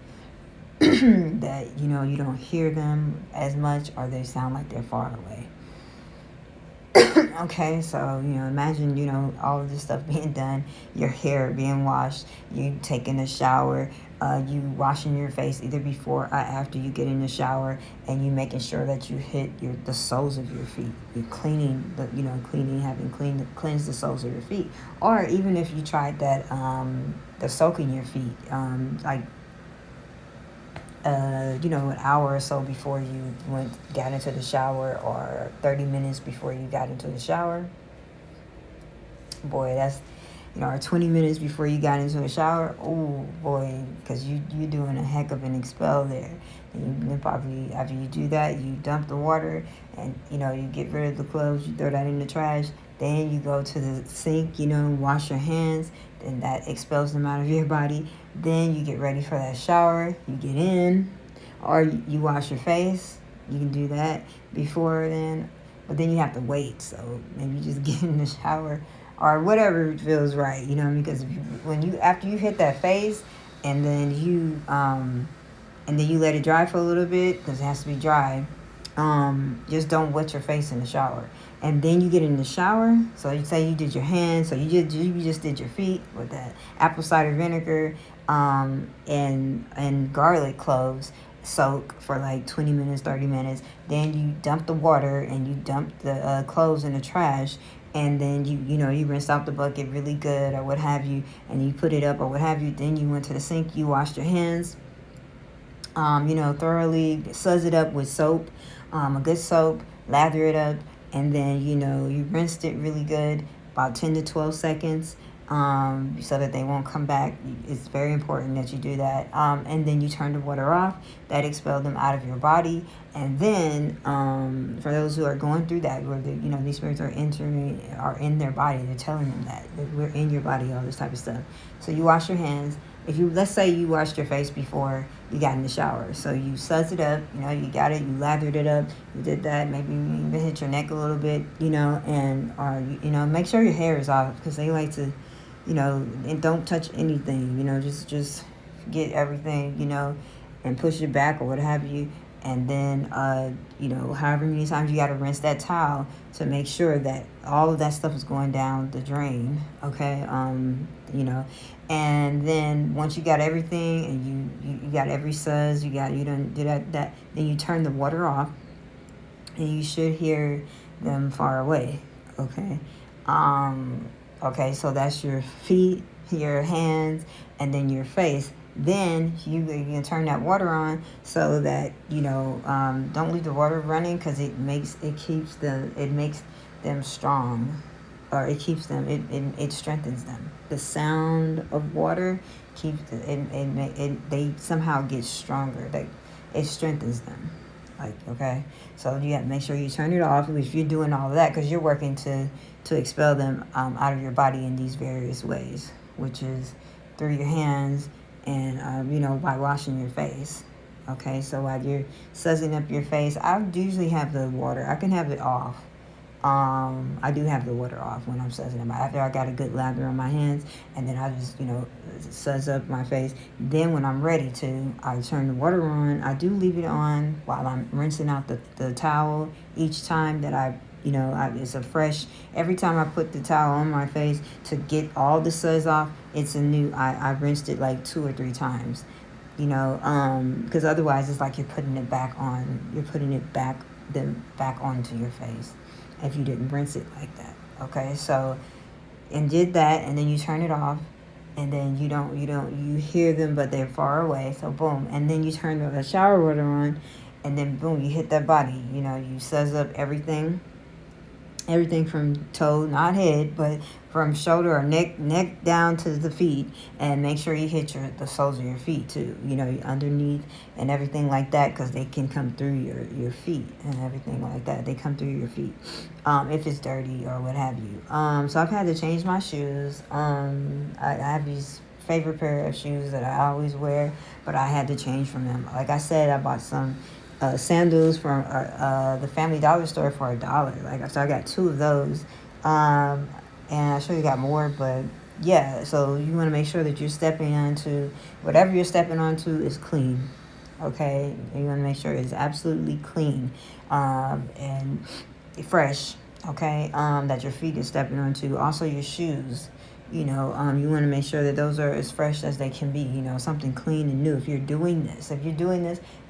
That you don't hear them as much, or they sound like they're far away. Okay, so imagine all of this stuff being done, your hair being washed, you taking a shower, you washing your face either before or after you get in the shower, and you making sure that you hit the soles of your feet. You're cleaning cleanse the soles of your feet. Or even if you tried that, the soaking your feet, like an hour or so before you got into the shower, or 30 minutes before you got into the shower. Boy, that's, or 20 minutes before you got into the shower. Oh boy, because you're doing a heck of an expel there. And you probably, after you do that, you dump the water, and you get rid of the clothes, you throw that in the trash. Then you go to the sink, wash your hands. Then that expels them out of your body. Then you get ready for that shower. You get in, or you wash your face. You can do that before then, but then you have to wait. So maybe just get in the shower, or whatever feels right. Because after you hit that face, and then you let it dry for a little bit, because it has to be dry. Just don't wet your face in the shower. And then you get in the shower. So you say you did your hands, so you just did your feet with that apple cider vinegar, and garlic cloves, soak for like 20 minutes, 30 minutes. Then you dump the water and you dump the clothes in the trash. And then you rinse out the bucket really good or what have you, and you put it up or what have you. Then you went to the sink, you washed your hands, thoroughly, suds it up with soap, a good soap, lather it up, and then, you rinsed it really good, about 10 to 12 seconds, so that they won't come back. It's very important that you do that. And then you turn the water off. That expelled them out of your body. And then, for those who are going through that, where these spirits are in their body, they're telling them that we're in your body, all this type of stuff. So you wash your hands. Let's say you washed your face before you got in the shower, so you suds it up, you got it, you lathered it up, you did that, maybe you even hit your neck a little bit, and make sure your hair is off, because they like to, and don't touch anything, just get everything, and push it back or what have you. And then, however many times you got to rinse that towel to make sure that all of that stuff is going down the drain. Okay. And then once you got everything and you got every suds, you done did that, then you turn the water off and you should hear them far away. Okay. Okay. So that's your feet, your hands, and then your face. Then you can turn that water on so that don't leave the water running, because it makes them strong, or it keeps them, it strengthens them. The sound of water keeps they somehow get stronger. It strengthens them. Okay, so you have to make sure you turn it off if you're doing all of that, because you're working to expel them out of your body in these various ways, which is through your hands and by washing your face. Okay, so while you're sudsing up your face, I usually have the water. I can have it off. I do have the water off when I'm sudsing them. After I got a good lather on my hands, and then I just, suds up my face. Then when I'm ready to, I turn the water on. I do leave it on while I'm rinsing out the towel each time that it's a fresh, every time I put the towel on my face to get all the suds off, it's a new, I rinsed it like 2 or 3 times, because otherwise it's like you're putting it back onto your face if you didn't rinse it like that. Okay, so, and did that, and then you turn it off, and then you hear them, but they're far away, so boom, and then you turn the shower water on, and then boom, you hit that body, you suds up everything from toe, not head, but from shoulder or neck down to the feet, and make sure you hit the soles of your feet too, underneath and everything like that, because they can come through your feet and everything like that. They come through your feet if it's dirty or what have you. So I've had to change my shoes. I have these favorite pair of shoes that I always wear, but I had to change from them. Like I said, I bought some sandals from the Family Dollar store for $1. So I got 2 of those, and I sure you got more, but yeah. So you want to make sure that you're stepping onto whatever you're stepping onto is clean. Okay, you want to make sure it's absolutely clean and fresh. Okay, that your feet is stepping onto. Also your shoes. You want to make sure that those are as fresh as they can be, something clean and new. If you're doing this,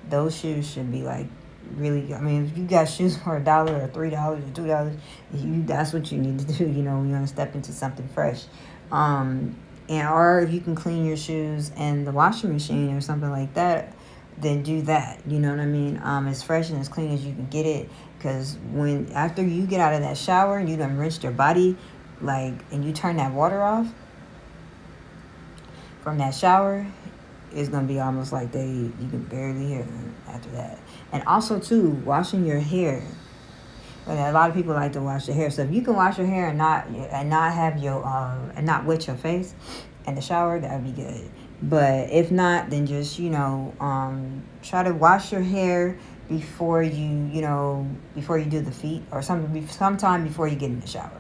those shoes should be like really, if you got shoes for $1 or $3 or $2, that's what you need to do, you want to step into something fresh. Or if you can clean your shoes in the washing machine or something like that, then do that, you know what I mean? As fresh and as clean as you can get it, because after you get out of that shower and you done rinsed your body, and you turn that water off from that shower, it's going to be almost like you can barely hear them after that. And also, too, washing your hair. A lot of people like to wash their hair. So if you can wash your hair and not have and not wet your face in the shower, that would be good. But if not, then just, try to wash your hair before you do the feet, or sometime before you get in the shower.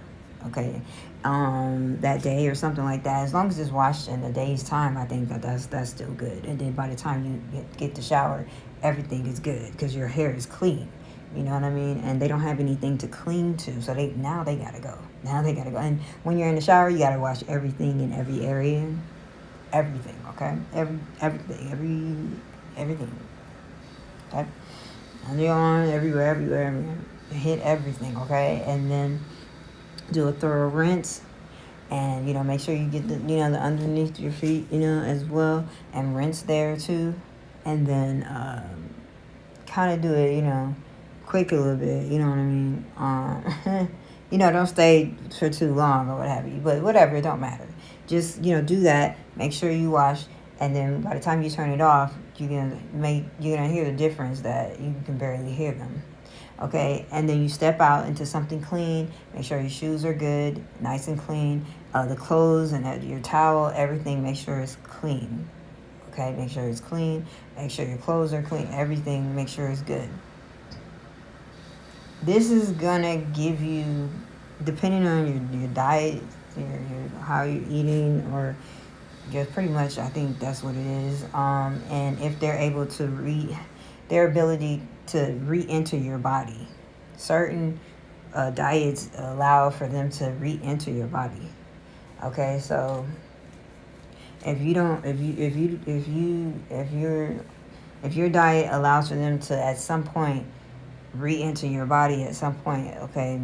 Okay, that day or something like that. As long as it's washed in a day's time, I think that's still good. And then by the time you get the shower, everything is good because your hair is clean. You know what I mean? And they don't have anything to cling to, so now they gotta go. And when you're in the shower, you gotta wash everything in every area, everything. Okay, everything. Okay? On your arm, everywhere. Hit everything, okay? And then do a thorough rinse. And, make sure you get the underneath your feet, as well. And rinse there, too. And then kind of do it, quick a little bit, you know what I mean? Don't stay for too long or what have you. But whatever, it don't matter. Just, do that. Make sure you wash. And then by the time you turn it off, you're gonna hear the difference that you can barely hear them. Okay, and then you step out into something clean. Make sure your shoes are good, nice and clean. The clothes and your towel, everything, make sure it's clean. Okay, make sure it's clean. Make sure your clothes are clean. Everything, make sure it's good. This is gonna give you, depending on your diet, your how you're eating, or just pretty much, I think that's what it is. And if they're able to their ability to re-enter your body. Certain diets allow for them to re-enter your body. Okay, so if your diet allows for them to at some point re-enter your body at some point, okay,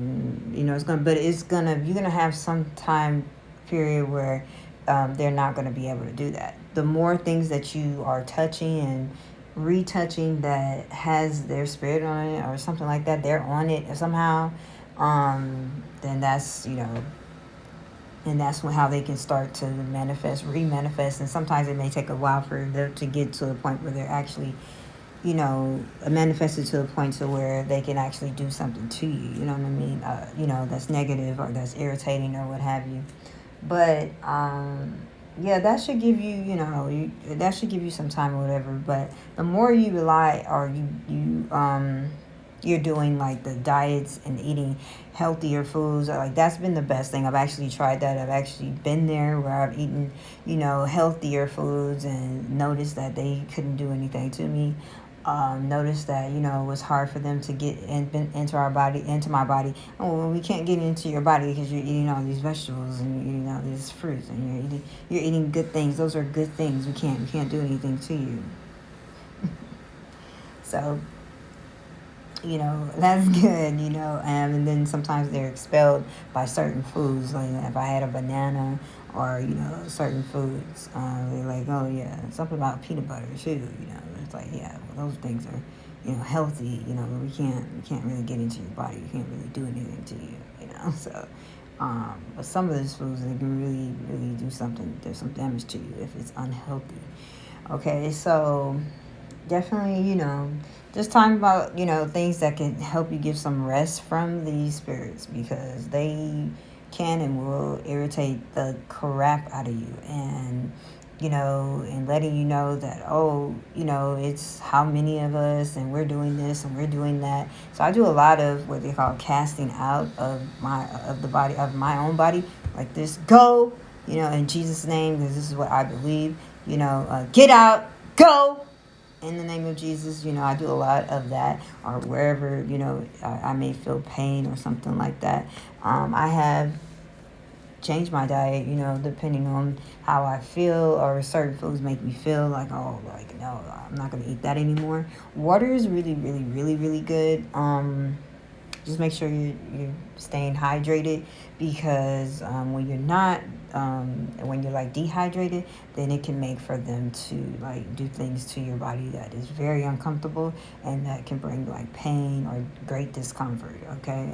you're gonna have some time period where they're not going to be able to do that. The more things that you are touching and retouching that has their spirit on it or something like that, they're on it somehow, then that's, and that's how they can start to re-manifest. And sometimes it may take a while for them to get to a point where they're actually, manifested to a point to where they can actually do something to you, you know what I mean? That's negative or that's irritating or what have you. But yeah, that should give you, that should give you some time or whatever. But the more you rely or you're doing like the diets and eating healthier foods, like that's been the best thing. I've actually tried that. I've actually been there where I've eaten, healthier foods and noticed that they couldn't do anything to me. Noticed that it was hard for them to get into my body. Oh, well, we can't get into your body because you're eating all these vegetables and you're eating all these fruits and you're eating good things. Those are good things. We can't do anything to you. So that's good. And then sometimes they're expelled by certain foods. Like if I had a banana or certain foods, they're like, oh yeah, something about peanut butter too. It's like, yeah, well, those things are healthy. But we can't really get into your body. We can't really do anything to you. So but some of those foods, they can really really do something. There's some damage to you if it's unhealthy. Okay, so definitely just talking about things that can help you give some rest from these spirits, because they can and will irritate the crap out of you. And and letting you know that, it's how many of us and we're doing this and we're doing that. So I do a lot of what they call casting out of my own body, like this. Go, in Jesus' name, because this is what I believe. Get out, go in the name of Jesus. I do a lot of that, or wherever I may feel pain or something like that. I have change my diet, depending on how I feel, or certain foods make me feel like, no, I'm not going to eat that anymore. Water is really, really, really, really good. Just make sure you're staying hydrated, because when you're not, when you're like dehydrated, then it can make for them to like do things to your body that is very uncomfortable, and that can bring like pain or great discomfort. Okay.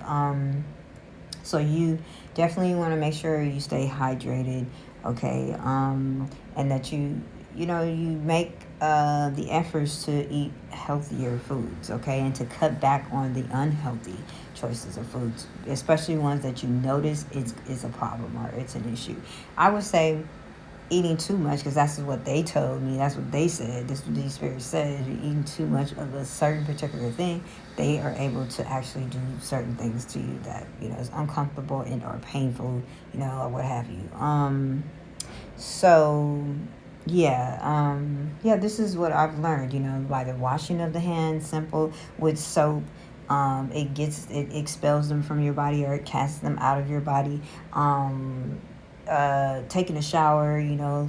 So you definitely want to make sure you stay hydrated, okay? And that you make the efforts to eat healthier foods, okay? And to cut back on the unhealthy choices of foods, especially ones that you notice is a problem or it's an issue. I would say eating too much, because that's what they told me, that's what they said, this is what these spirits said. If you're eating too much of a certain particular thing, they are able to actually do certain things to you that is uncomfortable and or painful, or what have you. So yeah, this is what I've learned, by the washing of the hands, simple, with soap. It expels them from your body, or it casts them out of your body. taking a shower,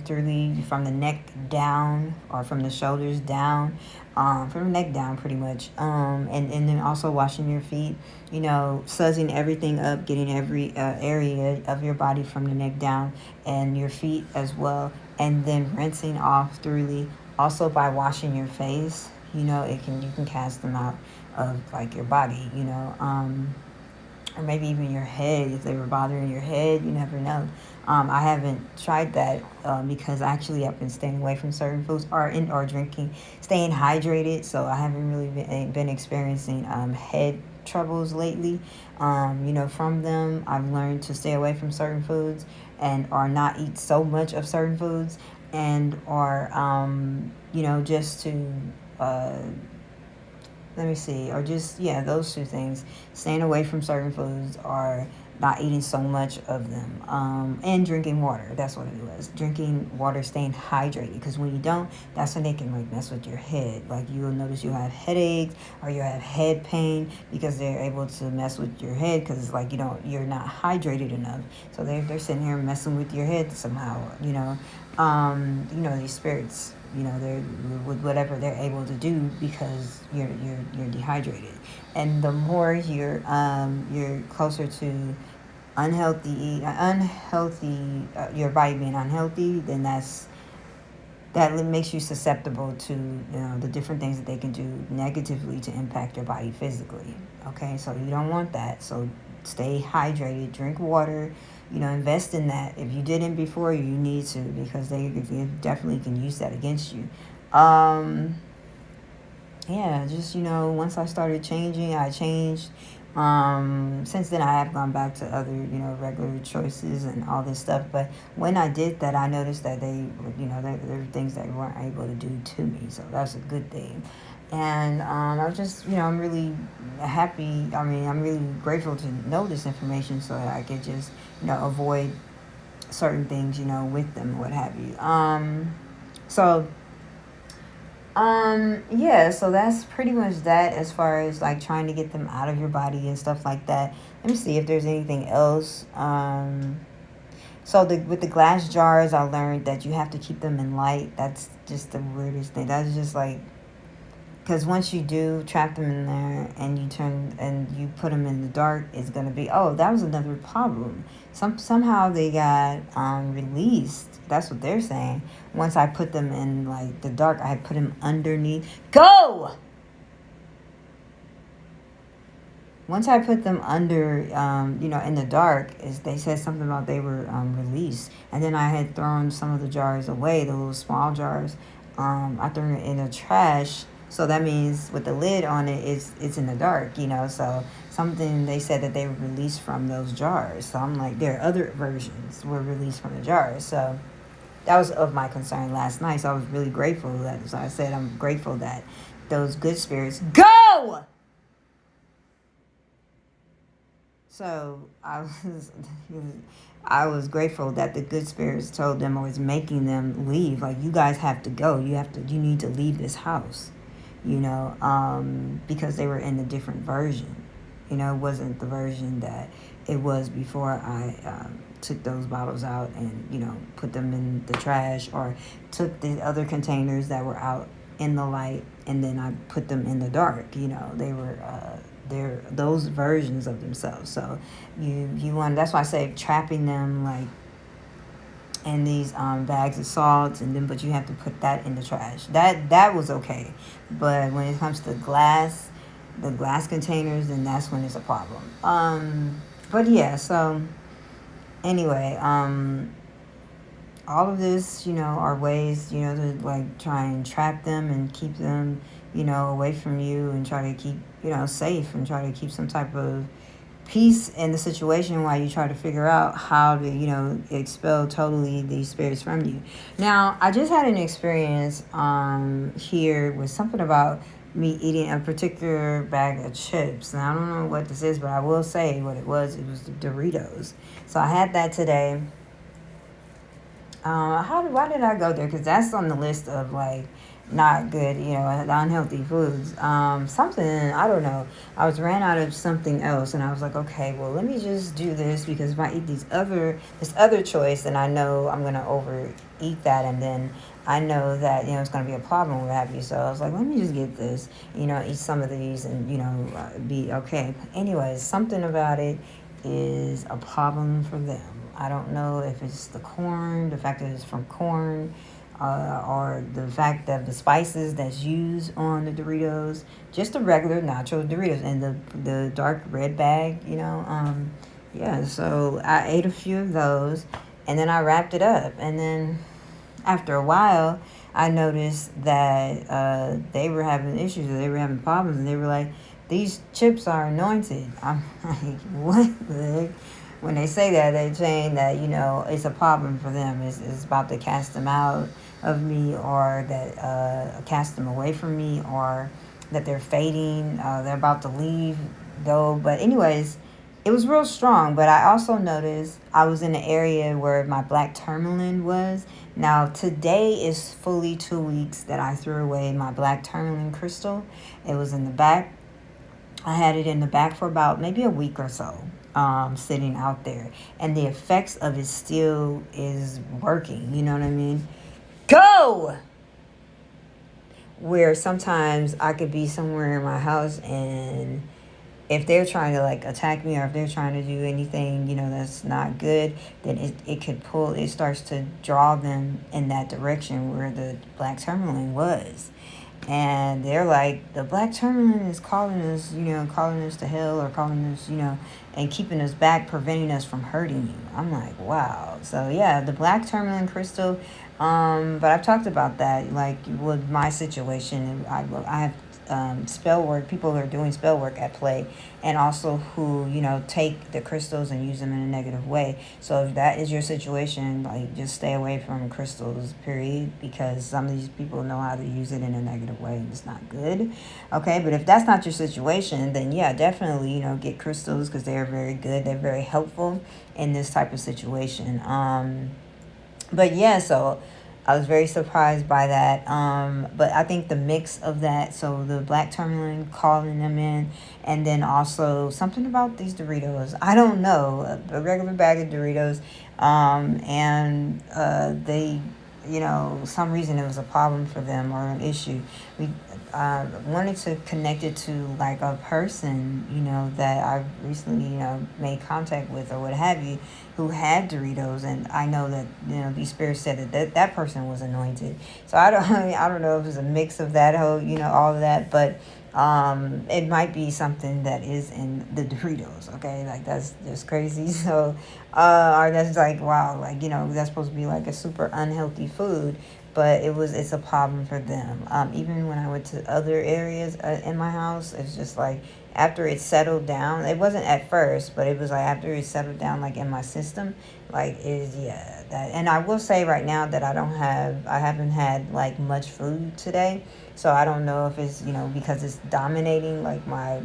thoroughly from the neck down or from the shoulders down, from the neck down pretty much. And then also washing your feet, suzzing everything up, getting every area of your body from the neck down and your feet as well. And then rinsing off thoroughly. Also by washing your face, you can cast them out of like your body, or maybe even your head if they were bothering your head. You never know. I haven't tried that because actually I've been staying away from certain foods or drinking, staying hydrated. So I haven't really been experiencing head troubles lately. From them, I've learned to stay away from certain foods and or not eat so much of certain foods and or just to uh, let me see, or just, yeah, those two things, staying away from certain foods or not eating so much of them, and drinking water. That's what it was. Drinking water, staying hydrated, because when you don't, that's when they can like mess with your head. Like you'll notice you'll have headaches or you'll have head pain because they're able to mess with your head because it's like you're not hydrated enough. So they're sitting here messing with your head somehow. These spirits, they're with whatever they're able to do because you're dehydrated. And the more you're closer to unhealthy, your body being unhealthy, then that makes you susceptible to the different things that they can do negatively to impact your body physically. Okay, so you don't want that. So stay hydrated, drink water, invest in that. If you didn't before, you need to, because they definitely can use that against you. Yeah, just once I started changing, I changed. Since then, I have gone back to other regular choices and all this stuff. But when I did that, I noticed that there were things that weren't able to do to me. So that's a good thing. And I was just, I'm really happy. I mean, I'm really grateful to know this information so that I could just, avoid certain things, with them, what have you. So yeah, so that's pretty much that as far as like trying to get them out of your body and stuff like that. Let me see if there's anything else. So with the glass jars, I learned that you have to keep them in light. That's just the weirdest thing. That's just like, because once you do trap them in there and you put them in the dark, it's gonna be, oh, that was another problem. Somehow they got released. That's what they're saying. Once I put them in like the dark, I put them underneath. Go. Once I put them under, in the dark, they said something about they were released, and then I had thrown some of the jars away, the little small jars. I threw it in the trash. So that means with the lid on it, it's in the dark, So something they said that they were released from those jars. So I'm like, their other versions were released from the jars. So that was of my concern last night. So I was really grateful that. So I said I'm grateful that those good spirits go. So I was grateful that the good spirits told them or was making them leave. Like, you guys have to go. You need to leave this house. Because they were in a different version. It wasn't the version that it was before I took those bottles out and, put them in the trash, or took the other containers that were out in the light and then I put them in the dark. They were, they're those versions of themselves. So you want, that's why I say trapping them like and these bags of salt, but you have to put that in the trash. That was okay, but when it comes to the glass containers, then that's when it's a problem. But yeah, so anyway, all of this, are ways, to like try and trap them and keep them, away from you, and try to keep, safe, and try to keep some type of peace in the situation while you try to figure out how to, expel totally these spirits from you. Now, I just had an experience here with something about me eating a particular bag of chips. Now, I don't know what this is, but I will say what it was. It was the Doritos. So I had that today. Why did I go there? Because that's on the list of like not good, the unhealthy foods. Something, I don't know. I was ran out of something else, and I was like, okay, well, let me just do this, because if I eat this other choice, then I know I'm gonna overeat that, and then I know that it's gonna be a problem, what have you. So I was like, let me just get this, eat some of these, and be okay. Anyways, something about it is a problem for them. I don't know if it's the corn, the fact that it's from corn, or the fact that the spices that's used on the Doritos, just the regular nacho Doritos, and the dark red bag, yeah. So I ate a few of those, and then I wrapped it up, and then after a while, I noticed that they were having issues, they were having problems, and they were like, "These chips are anointed." I'm like, "What the heck?" When they say that, they're saying that it's a problem for them. It's about to cast them out of me, or that cast them away from me, or that they're fading. They're about to leave, though. But anyways, it was real strong. But I also noticed I was in an area where my black tourmaline was. Now today is fully 2 weeks that I threw away my black tourmaline crystal. It was in the back. I had it in the back for about maybe a week or so, sitting out there, and the effects of it still is working. You know what I mean? Go! Where sometimes I could be somewhere in my house, and if they're trying to like attack me, or if they're trying to do anything, that's not good, then it starts to draw them in that direction where the black tourmaline was. And they're like, the black tourmaline is calling us, calling us to hell, or calling us, and keeping us back, preventing us from hurting you. I'm like, wow. So yeah, the black tourmaline crystal. But I've talked about that, like with my situation. I have spell work, people who are doing spell work at play, and also who take the crystals and use them in a negative way. So if that is your situation, like, just stay away from crystals, period, because some of these people know how to use it in a negative way, and it's not good. Okay, but if that's not your situation, then yeah, definitely get crystals, because they are very good, they're very helpful in this type of situation. But yeah, so I was very surprised by that. But I think the mix of that, so the black tourmaline, calling them in, and then also something about these Doritos. I don't know, a regular bag of Doritos, and they, some reason it was a problem for them, or an issue. We wanted to connect it to like a person, that I recently, made contact with, or what have you, who had Doritos, and I know that these spirits said that person was anointed. So I don't know if it's a mix of that whole, all of that, but it might be something that is in the Doritos. Okay, like, that's just crazy. So or that's like, wow, like, that's supposed to be like a super unhealthy food, but it's a problem for them. Even when I went to other areas in my house, it's just like, after it settled down, it wasn't at first, but it was like after it settled down, like in my system, like, it is, yeah, that. And I will say right now that I haven't had like much food today, so I don't know if it's because it's dominating like my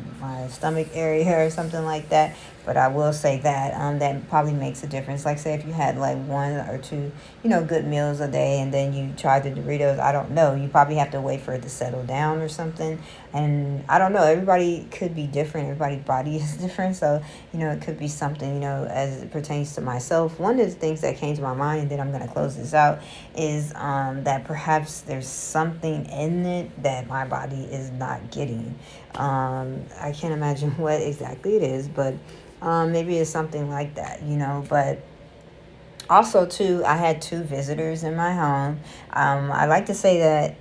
stomach area or something like that. But I will say that that probably makes a difference. Like, say if you had like one or two good meals a day, and then you tried the Doritos, I don't know, you probably have to wait for it to settle down or something. And I don't know, everybody could be different, everybody's body is different. So it could be something, as it pertains to myself. One of the things that came to my mind, and then I'm going to close this out, is that perhaps there's something in it that my body is not getting. I can't imagine what exactly it is, but maybe it's something like that, but also too, I had 2 visitors in my home. I like to say that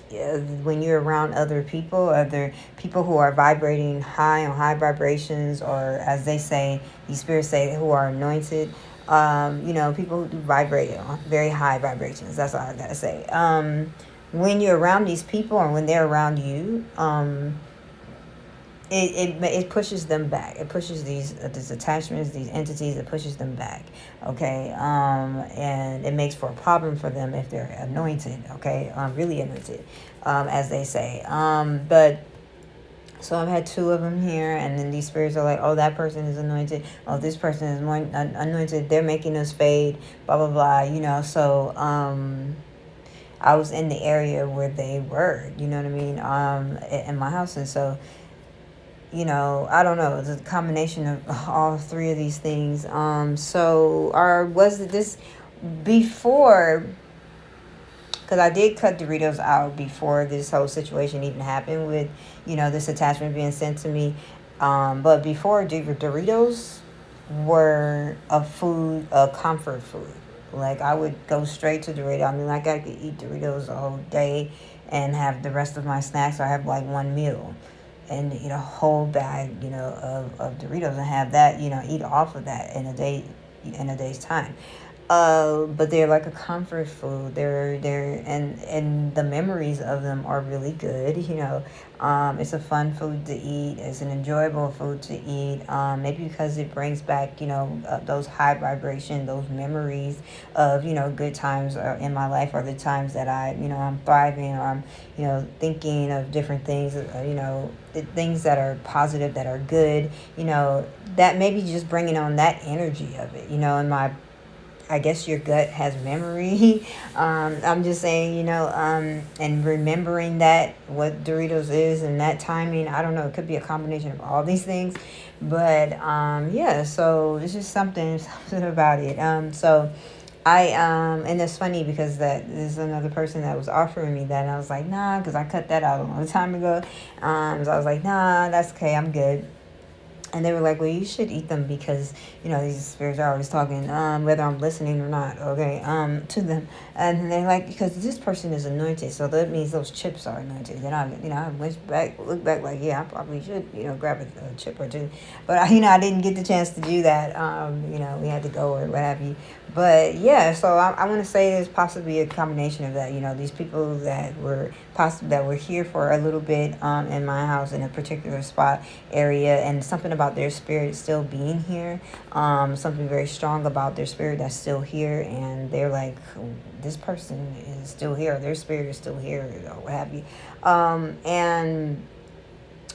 yeah, when you're around other people who are vibrating high, on high vibrations, or as they say, these spirits say, who are anointed, people who vibrate on very high vibrations. That's all I gotta say. When you're around these people, or when they're around you, it pushes them back. It pushes these attachments, these entities. It pushes them back. Okay, and it makes for a problem for them if they're anointed. Okay, really anointed, as they say. But so I've had 2 of them here, and then these spirits are like, oh, that person is anointed. Oh, this person is more anointed. They're making us fade. Blah blah blah. So I was in the area where they were, you know what I mean, in my house. And so, I don't know, it's a combination of all three of these things. So, or was it this before? Because I did cut Doritos out before this whole situation even happened with, this attachment being sent to me. But before, Doritos were a comfort food. Like, I would go straight to Doritos. I mean, like, I could eat Doritos the whole day and have the rest of my snacks, or have like one meal and eat a whole bag, of Doritos, and have that, eat off of that in a day's time. But they're like a comfort food. And the memories of them are really good. It's a fun food to eat. It's an enjoyable food to eat. Maybe because it brings back, those high vibration, those memories of, good times in my life, or the times that I'm thriving, or I'm, thinking of different things, the things that are positive, that are good, that maybe just bringing on that energy of it, in my, I guess your gut has memory. I'm just saying, and remembering that, what Doritos is, and that timing. I don't know. It could be a combination of all these things. But yeah, so it's just something about it. And it's funny because that there's another person that was offering me that, and I was like, nah, because I cut that out a long time ago. So I was like, nah, that's okay. I'm good. And they were like, well, you should eat them because, these spirits are always talking, whether I'm listening or not, okay, to them. And they're like, because this person is anointed, so that means those chips are anointed. Then I looked back like, yeah, I probably should, grab a chip or two. But, I didn't get the chance to do that. We had to go or what have you. But, yeah, so I want to say there's possibly a combination of that. These people that were here for a little bit in my house in a particular spot area, and something about their spirit still being here, something very strong about their spirit that's still here, and they're like, this person is still here, their spirit is still here, or what have you. And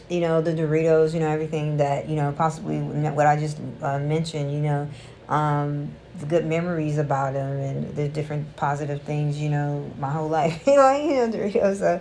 the Doritos, everything that, possibly what I just mentioned, the good memories about them, and the different positive things, my whole life, Doritos. So,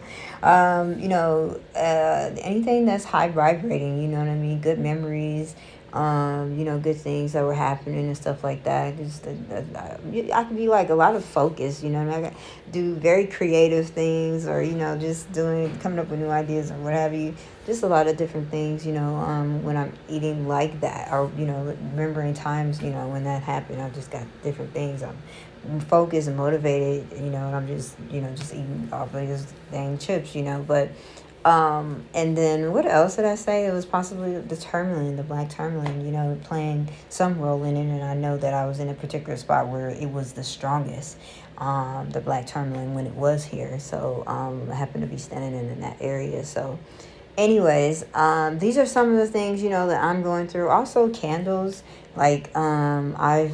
anything that's high vibrating, you know what I mean? Good memories, good things that were happening and stuff like that. Just, I could be like a lot of focus, I mean, I could do very creative things, or, just coming up with new ideas or what have you. Just a lot of different things, when I'm eating like that, or, remembering times, when that happened. I've just got different things. I'm focused and motivated, and I'm just, just eating off of these dang chips, but, and then what else did I say? It was possibly the tourmaline, the black tourmaline, playing some role in it. And I know that I was in a particular spot where it was the strongest, the black tourmaline, when it was here. So, I happened to be standing in that area. So, anyways, these are some of the things, that I'm going through. Also candles, like, I've,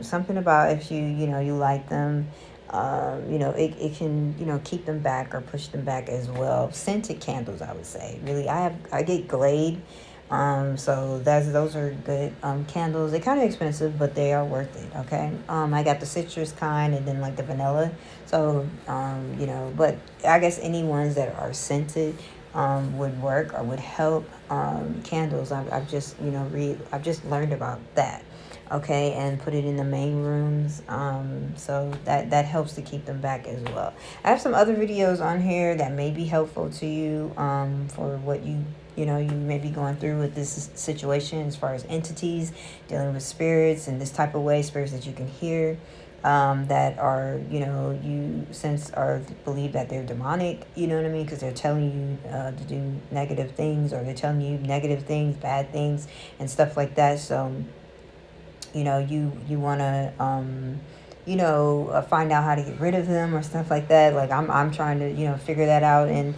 something about if you light them, it can, keep them back or push them back as well. Scented candles, I would say. Really, I get Glade. So those are good, candles. They're kind of expensive, but they are worth it. Okay. I got the citrus kind, and then like the vanilla. So, but I guess any ones that are scented, would work or would help. Candles, I've just, I've just learned about that. Okay, and put it in the main rooms. So that helps to keep them back as well. I have some other videos on here that may be helpful to you, for what you may be going through with this situation, as far as entities, dealing with spirits in this type of way, spirits that you can hear, that are, you sense or believe that they're demonic, you know what I mean? Because they're telling you to do negative things, or they're telling you negative things, bad things, and stuff like that. So, you want to, find out how to get rid of them or stuff like that. Like, I'm trying to, figure that out, and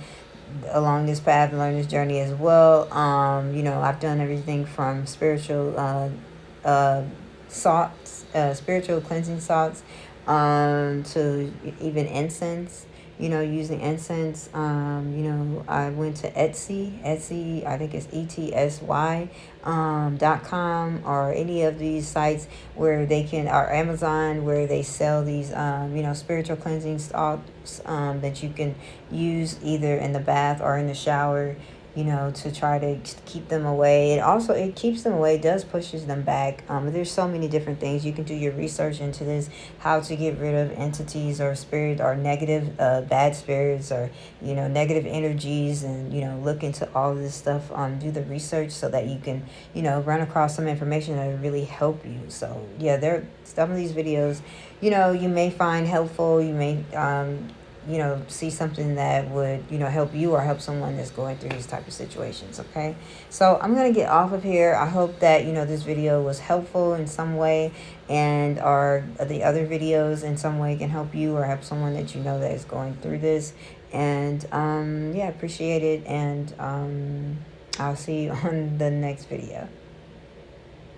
along this path and learn this journey as well. I've done everything from spiritual, salts, spiritual cleansing salts, to even incense, you know, using incense. You know, I went to Etsy, I think it's ETSY .com, or any of these sites where they can, or Amazon, where they sell these, you know, spiritual cleansing salts that you can use either in the bath or in the shower, you know, to try to keep them away. It also, it keeps them away, does pushes them back. There's so many different things. You can do your research into this, how to get rid of entities or spirit or negative, bad spirits, or, you know, negative energies, and, you know, look into all of this stuff. Do the research so that you can, you know, run across some information that will really help you. So yeah, some of these videos, you know, you may find helpful. You may, you know, see something that would, you know, help you or help someone that's going through these type of situations. Okay, so I'm gonna get off of here. I hope that, you know, this video was helpful in some way, and or the other videos in some way can help you or help someone that you know that is going through this. And yeah, appreciate it. And I'll see you on the next video.